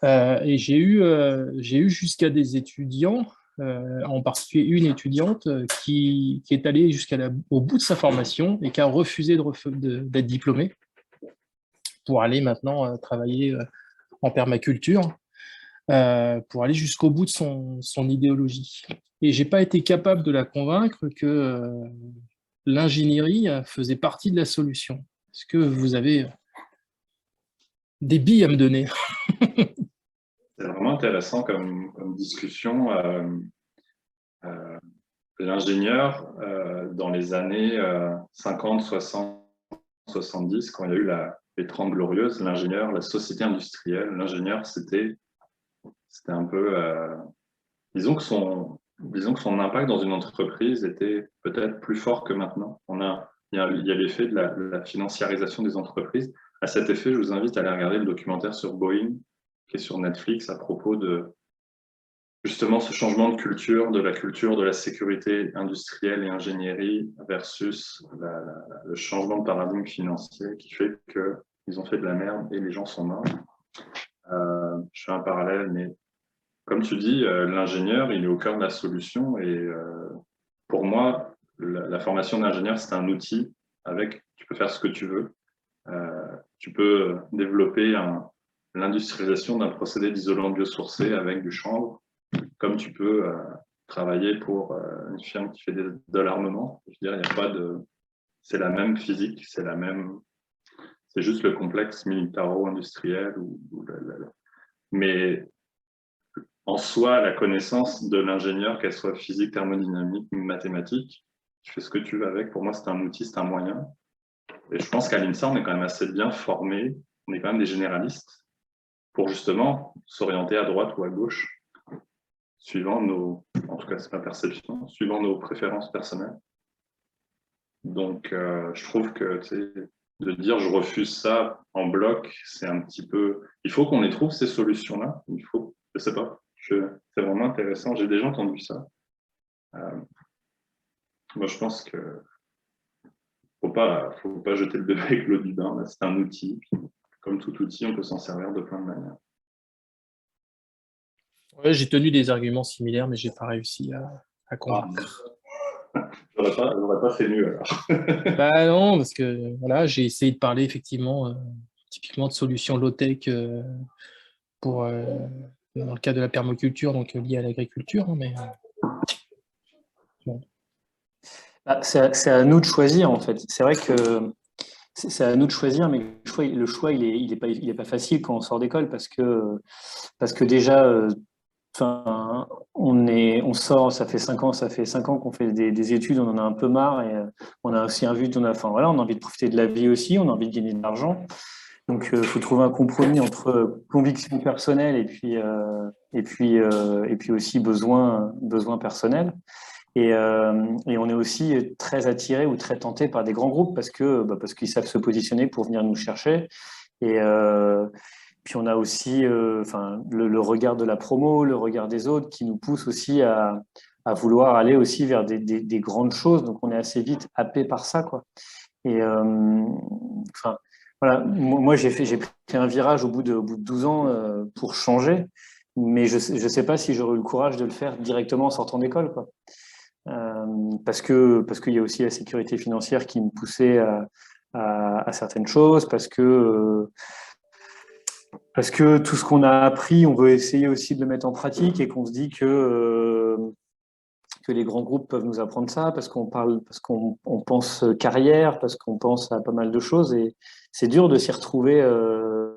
Et j'ai eu jusqu'à des étudiants, en particulier une étudiante qui est allée au bout de sa formation et qui a refusé d'être diplômée pour aller maintenant travailler en permaculture, pour aller jusqu'au bout de son idéologie. Et je n'ai pas été capable de la convaincre que l'ingénierie faisait partie de la solution. Est-ce que vous avez des billes à me donner? C'est vraiment intéressant comme discussion. L'ingénieur, dans les années 50, 60, 70, quand il y a eu les 30 Glorieuses, l'ingénieur, la société industrielle. L'ingénieur, c'était un peu... disons que son impact dans une entreprise était peut-être plus fort que maintenant. Il y a l'effet de la financiarisation des entreprises. À cet effet, je vous invite à aller regarder le documentaire sur Boeing, qui est sur Netflix, à propos de justement ce changement de culture, de la sécurité industrielle et ingénierie versus le changement de paradigme financier qui fait qu'ils ont fait de la merde et les gens sont morts. Je fais un parallèle, mais comme tu dis, l'ingénieur, il est au cœur de la solution et pour moi, la formation d'ingénieur, c'est un outil tu peux faire ce que tu veux. Tu peux développer l'industrialisation d'un procédé d'isolant biosourcé avec du chanvre, comme tu peux travailler pour une firme qui fait de l'armement. Je veux dire, il n'y a pas de... C'est la même physique, c'est juste le complexe militaro-industriel. Mais en soi, la connaissance de l'ingénieur, qu'elle soit physique, thermodynamique, mathématique, tu fais ce que tu veux avec. Pour moi, c'est un outil, c'est un moyen. Et je pense qu'à l'INSA, on est quand même assez bien formés, on est quand même des généralistes pour justement s'orienter à droite ou à gauche, suivant en tout cas c'est ma perception, suivant nos préférences personnelles. Donc je trouve que de dire je refuse ça en bloc, c'est un petit peu... Il faut qu'on les trouve ces solutions-là, je sais pas, c'est vraiment intéressant, j'ai déjà entendu ça. Moi je pense que faut pas jeter le bébé avec l'eau du bain, c'est un outil, comme tout outil, on peut s'en servir de plein de manières. Ouais, j'ai tenu des arguments similaires, mais j'ai pas réussi à convaincre. J'aurais pas fait mieux alors. Bah non, parce que voilà, j'ai essayé de parler effectivement, typiquement de solutions low-tech dans le cas de la permaculture, donc lié à l'agriculture, hein, mais bon. C'est à nous de choisir en fait. C'est vrai que c'est à nous de choisir, mais le choix il est pas facile quand on sort d'école parce que déjà, on sort, ça fait 5 ans qu'on fait des études, on en a un peu marre et on a aussi on a envie de profiter de la vie aussi, on a envie de gagner de l'argent. Donc, il faut trouver un compromis entre conviction personnelle et puis aussi besoin personnel. Et on est aussi très attiré ou très tenté par des grands groupes parce qu'ils savent se positionner pour venir nous chercher. Et puis on a aussi le regard de la promo, le regard des autres qui nous pousse aussi à vouloir aller aussi vers des grandes choses. Donc on est assez vite happé par ça, quoi. Et voilà, moi j'ai pris un virage au bout de 12 ans pour changer, mais je sais pas si j'aurais eu le courage de le faire directement en sortant d'école, quoi. Parce qu'il y a aussi la sécurité financière qui me poussait à certaines choses, parce que tout ce qu'on a appris, on veut essayer aussi de le mettre en pratique et qu'on se dit que les grands groupes peuvent nous apprendre ça, parce qu'on pense carrière, parce qu'on pense à pas mal de choses et c'est dur de s'y retrouver,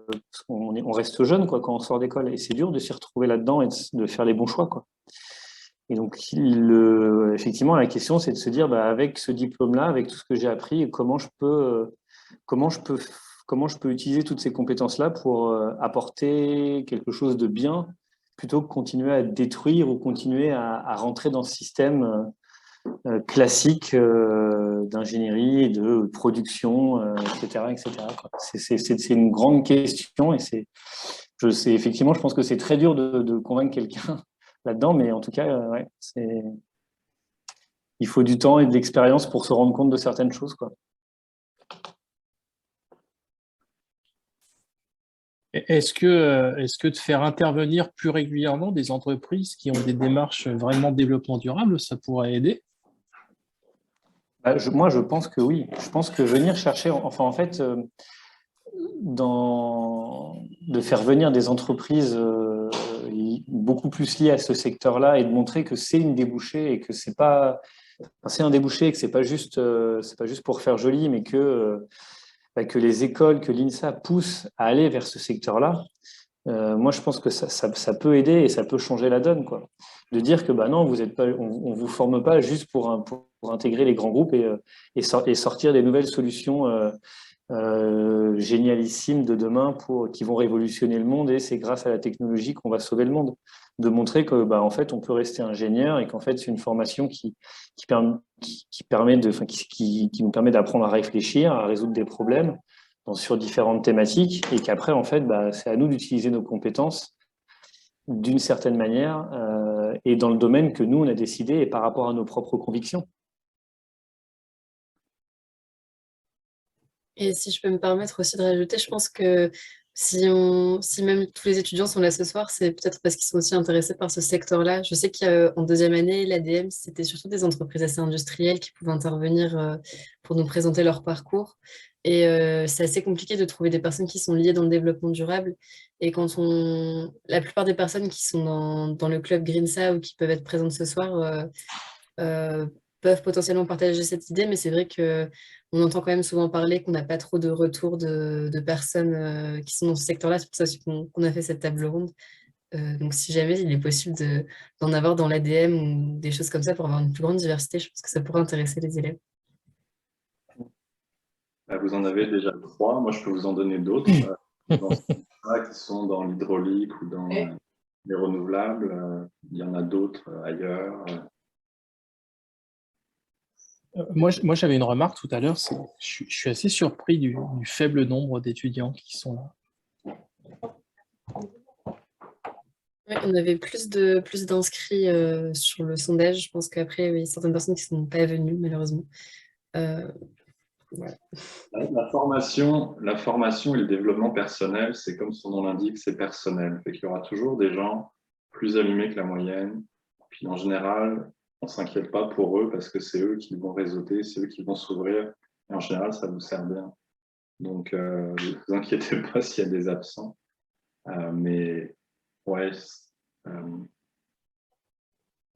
parce on reste jeune, quoi, quand on sort d'école et c'est dur de s'y retrouver là-dedans et de faire les bons choix, quoi. Et donc, effectivement, la question, c'est de se dire, avec ce diplôme-là, avec tout ce que j'ai appris, comment je peux utiliser toutes ces compétences-là pour apporter quelque chose de bien, plutôt que continuer à détruire ou continuer à rentrer dans ce système classique d'ingénierie et de production, etc., etc., quoi. C'est une grande question et effectivement, je pense que c'est très dur de convaincre quelqu'un là-dedans, mais en tout cas, ouais, il faut du temps et de l'expérience pour se rendre compte de certaines choses, quoi. Est-ce que de faire intervenir plus régulièrement des entreprises qui ont des démarches vraiment de développement durable, ça pourrait aider? Moi, je pense que oui. Je pense que venir chercher, enfin, en fait, de faire venir des entreprises beaucoup plus liées à ce secteur-là et de montrer que c'est une débouchée et que c'est un débouché et que c'est pas juste pour faire joli, mais que les écoles, que l'INSA pousse à aller vers ce secteur-là. Moi, je pense que ça peut aider et ça peut changer la donne, quoi. De dire que non, on vous forme pas juste pour intégrer les grands groupes et sortir des nouvelles solutions génialissimes de demain qui vont révolutionner le monde, et c'est grâce à la technologie qu'on va sauver le monde. De montrer que, en fait, on peut rester ingénieur et qu'en fait, c'est une formation qui nous permet d'apprendre à réfléchir, à résoudre des problèmes sur différentes thématiques, et qu'après, en fait, c'est à nous d'utiliser nos compétences d'une certaine manière et dans le domaine que nous, on a décidé et par rapport à nos propres convictions. Et si je peux me permettre aussi de rajouter, je pense que si même tous les étudiants sont là ce soir, c'est peut-être parce qu'ils sont aussi intéressés par ce secteur-là. Je sais qu'en deuxième année, l'ADM, c'était surtout des entreprises assez industrielles qui pouvaient intervenir pour nous présenter leur parcours. Et c'est assez compliqué de trouver des personnes qui sont liées dans le développement durable. Et la plupart des personnes qui sont dans le club Greensa ou qui peuvent être présentes ce soir peuvent potentiellement partager cette idée, mais c'est vrai qu'on entend quand même souvent parler qu'on n'a pas trop de retours de personnes qui sont dans ce secteur-là. C'est pour ça aussi qu'on a fait cette table ronde. Donc si jamais il est possible d'en avoir dans l'ADM ou des choses comme ça pour avoir une plus grande diversité, je pense que ça pourrait intéresser les élèves. Vous en avez déjà 3, moi je peux vous en donner d'autres qui sont dans l'hydraulique ou dans les renouvelables. Il y en a d'autres ailleurs. Moi, j'avais une remarque tout à l'heure, je suis assez surpris du faible nombre d'étudiants qui sont là. Ouais, on avait plus d'inscrits sur le sondage. Je pense qu'après, il y a certaines personnes qui ne sont pas venues, malheureusement. Voilà. La formation et le développement personnel, c'est comme son nom l'indique, c'est personnel. Il y aura toujours des gens plus allumés que la moyenne. Puis en général, on ne s'inquiète pas pour eux parce que c'est eux qui vont réseauter, c'est eux qui vont s'ouvrir. Et en général, ça vous sert bien. Donc, ne vous inquiétez pas s'il y a des absents. Mais ouais,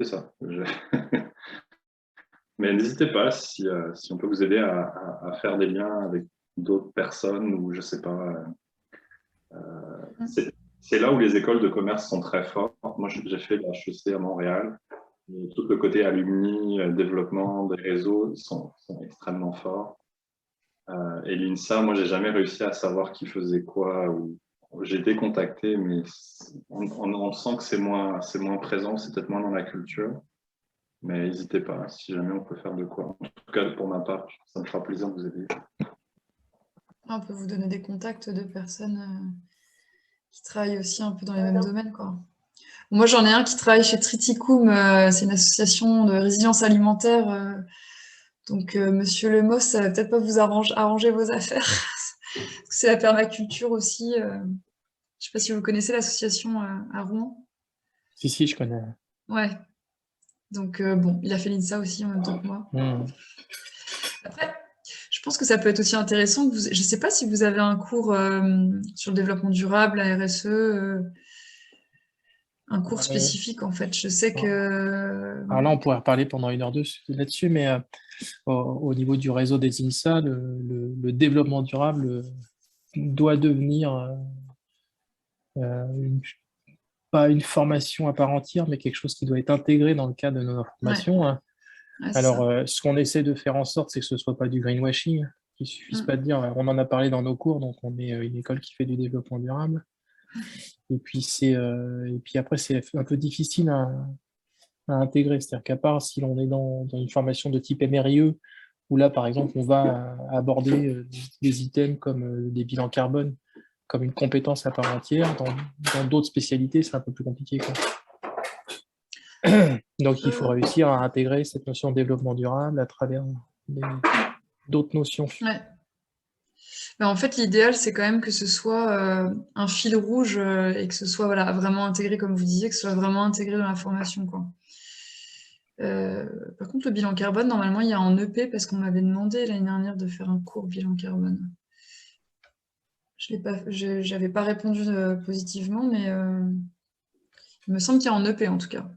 c'est ça. Mais n'hésitez pas si on peut vous aider à faire des liens avec d'autres personnes ou je ne sais pas. C'est là où les écoles de commerce sont très fortes. Moi, j'ai fait la HEC à Montréal. Et tout le côté alumni, développement des réseaux, ils sont extrêmement forts. Et l'INSA, moi, j'ai jamais réussi à savoir qui faisait quoi. J'ai été contacté, mais on sent que c'est moins présent, c'est peut-être moins dans la culture. Mais n'hésitez pas, si jamais on peut faire de quoi. En tout cas, pour ma part, ça me fera plaisir de vous aider. On peut vous donner des contacts de personnes qui travaillent aussi un peu dans les mêmes domaines, quoi. Moi, j'en ai un qui travaille chez Triticum, c'est une association de résilience alimentaire. Donc, monsieur Lemos, ça va peut-être pas vous arranger vos affaires. Parce que c'est la permaculture aussi. Je ne sais pas si vous connaissez l'association à Rouen. Si, je connais. Ouais. Donc, bon, il a fait l'INSA aussi en même temps que moi. Après, je pense que ça peut être aussi intéressant. Je ne sais pas si vous avez un cours sur le développement durable, la RSE, un cours spécifique, en fait. Je sais que... Alors là, on pourrait reparler pendant 1h02 là-dessus, mais au niveau du réseau des INSA, le développement durable doit devenir pas une formation à part entière, mais quelque chose qui doit être intégré dans le cadre de nos formations. Ouais. Alors, ce qu'on essaie de faire en sorte, c'est que ce ne soit pas du greenwashing, qu'il ne suffise pas de dire, on en a parlé dans nos cours, donc on est une école qui fait du développement durable. Et puis après, c'est un peu difficile à intégrer. C'est-à-dire qu'à part si l'on est dans une formation de type MRIE, où là, par exemple, on va aborder des items comme des bilans carbone, comme une compétence à part entière. Dans d'autres spécialités, c'est un peu plus compliqué, quoi. Donc, il faut réussir à intégrer cette notion de développement durable à travers d'autres notions. Ouais. Ben, en fait, l'idéal, c'est quand même que ce soit un fil rouge et que ce soit vraiment intégré, comme vous disiez, que ce soit vraiment intégré dans la formation, quoi. Par contre, le bilan carbone, normalement, il y a en EP parce qu'on m'avait demandé l'année dernière de faire un cours bilan carbone. Je n'avais pas répondu positivement, mais il me semble qu'il y a en EP en tout cas.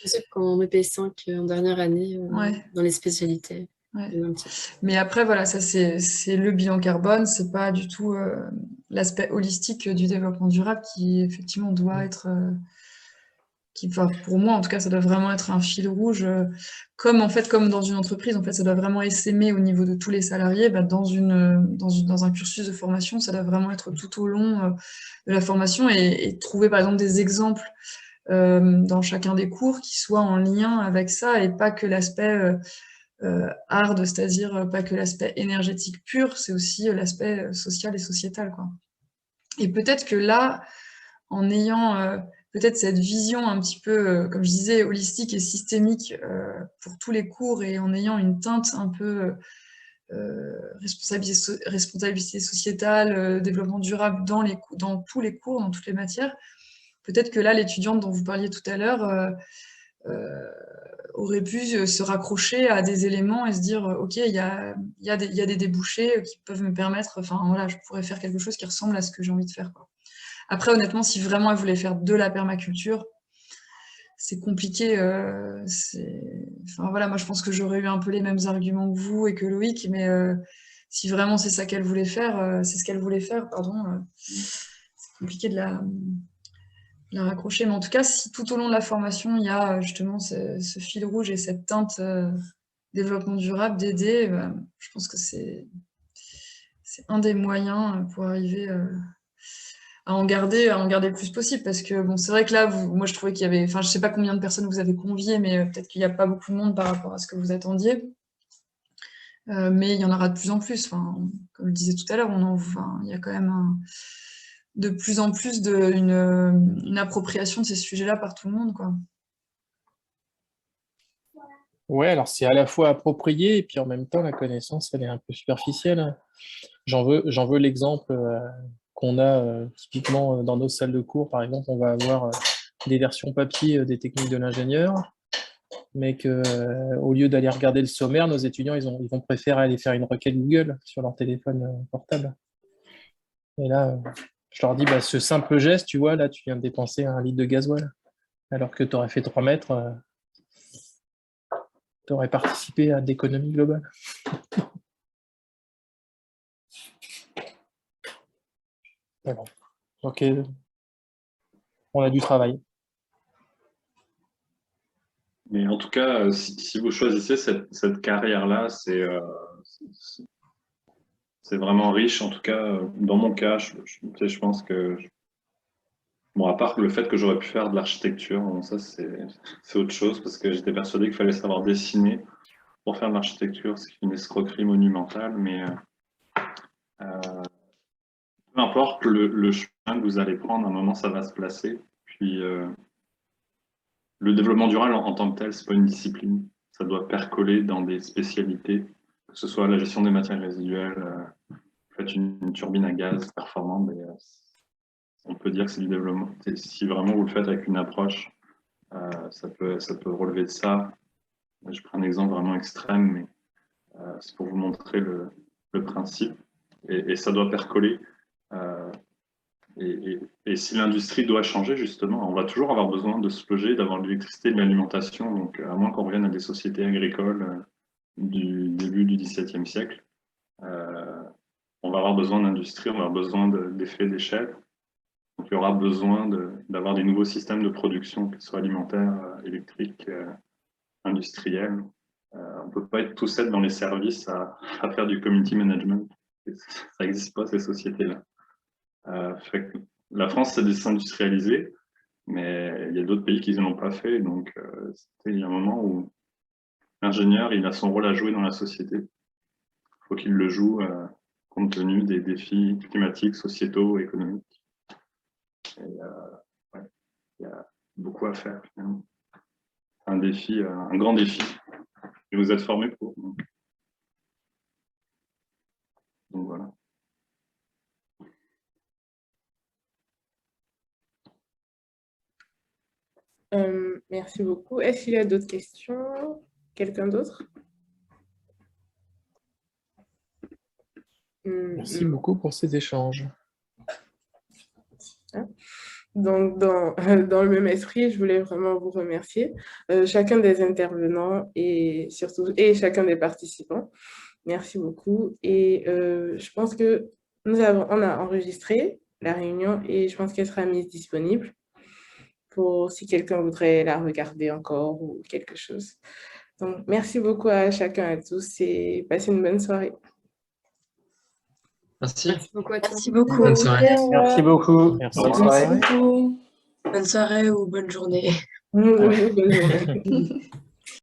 Je sais qu'en EP5, en dernière année, dans les spécialités. Ouais. Mais après, voilà, ça c'est le bilan carbone, c'est pas du tout l'aspect holistique du développement durable qui effectivement doit être enfin, pour moi, en tout cas, ça doit vraiment être un fil rouge. Comme dans une entreprise, en fait, ça doit vraiment essaimer au niveau de tous les salariés. Bah, dans un cursus de formation, ça doit vraiment être tout au long de la formation et trouver, par exemple, des exemples dans chacun des cours qui soient en lien avec ça et pas que l'aspect hard, c'est-à-dire pas que l'aspect énergétique pur, c'est aussi l'aspect social et sociétal, quoi. Et peut-être que là, en ayant peut-être cette vision un petit peu, comme je disais, holistique et systémique pour tous les cours et en ayant une teinte un peu responsabilité sociétale, développement durable dans tous les cours, dans toutes les matières, peut-être que là, l'étudiante dont vous parliez tout à l'heure aurait pu se raccrocher à des éléments et se dire ok, il y a des débouchés qui peuvent me permettre, enfin voilà, je pourrais faire quelque chose qui ressemble à ce que j'ai envie de faire, quoi. Après, honnêtement, si vraiment elle voulait faire de la permaculture, c'est compliqué. Enfin voilà, moi je pense que j'aurais eu un peu les mêmes arguments que vous et que Loïc, mais si vraiment c'est ça qu'elle voulait faire, c'est ce qu'elle voulait faire, pardon, c'est compliqué de la raccrocher. Mais en tout cas, si tout au long de la formation, il y a justement ce fil rouge et cette teinte développement durable d'aider, je pense que c'est un des moyens pour arriver à en garder le plus possible. Parce que bon, c'est vrai que là, moi je trouvais qu'il y avait, enfin je sais pas combien de personnes vous avez conviées, mais peut-être qu'il n'y a pas beaucoup de monde par rapport à ce que vous attendiez. Mais il y en aura de plus en plus. Enfin, comme je le disais tout à l'heure, il y a quand même de plus en plus une appropriation de ces sujets-là par tout le monde, quoi. Ouais, alors c'est à la fois approprié et puis en même temps, la connaissance, elle est un peu superficielle. J'en veux l'exemple qu'on a typiquement dans nos salles de cours. Par exemple, on va avoir des versions papier des techniques de l'ingénieur, mais qu'au lieu d'aller regarder le sommaire, nos étudiants, ils vont préférer aller faire une requête Google sur leur téléphone portable. Et là, je leur dis, bah, ce simple geste, tu vois, là, tu viens de dépenser 1 litre de gasoil, alors que tu aurais fait 3 mètres, tu aurais participé à l'économie globale. Bon. Ok, on a du travail. Mais en tout cas, si vous choisissez cette carrière-là, c'est vraiment riche. En tout cas, dans mon cas, je pense que, bon, à part le fait que j'aurais pu faire de l'architecture, bon, ça c'est autre chose, parce que j'étais persuadé qu'il fallait savoir dessiner pour faire de l'architecture, c'est une escroquerie monumentale, mais peu importe le chemin que vous allez prendre, à un moment, ça va se placer. Puis, le développement durable en tant que tel, c'est pas une discipline. Ça doit percoler dans des spécialités, que ce soit la gestion des matières résiduelles, faites une turbine à gaz performante, on peut dire que c'est du développement. Si vraiment vous le faites avec une approche, ça peut relever de ça. Je prends un exemple vraiment extrême, mais c'est pour vous montrer le principe. Et ça doit percoler. Et si l'industrie doit changer, justement, on va toujours avoir besoin de se loger, d'avoir de l'électricité, de l'alimentation. Donc, à moins qu'on revienne à des sociétés agricoles du début du XVIIe siècle, on va avoir besoin d'industrie, on va avoir besoin d'effets d'échelle. Donc, il y aura besoin d'avoir des nouveaux systèmes de production, qu'ils soient alimentaires, électriques, industriels. On ne peut pas être tous être dans les services à faire du community management. Ça n'existe pas, ces sociétés-là. La France s'est désindustrialisée, mais il y a d'autres pays qui ne l'ont pas fait. Donc, il y a un moment où l'ingénieur, il a son rôle à jouer dans la société. Il faut qu'il le joue compte tenu des défis climatiques, sociétaux, économiques. Et, ouais, il y a beaucoup à faire, finalement. Un défi, un grand défi. Et vous êtes formé pour. Donc voilà. Merci beaucoup. Est-ce qu'il y a d'autres questions? Quelqu'un d'autre? Merci beaucoup pour ces échanges. Donc, dans le même esprit, je voulais vraiment vous remercier, chacun des intervenants et chacun des participants. Merci beaucoup. Et je pense que on a enregistré la réunion et je pense qu'elle sera mise disponible pour si quelqu'un voudrait la regarder encore ou quelque chose. Donc, merci beaucoup à chacun et à tous et passez une bonne soirée. Merci. Merci beaucoup à toi. Merci beaucoup. Bonne soirée. Merci beaucoup. Merci. Bonne Merci soirée. beaucoup. Bonne soirée ou bonne journée. Oui, bonne journée.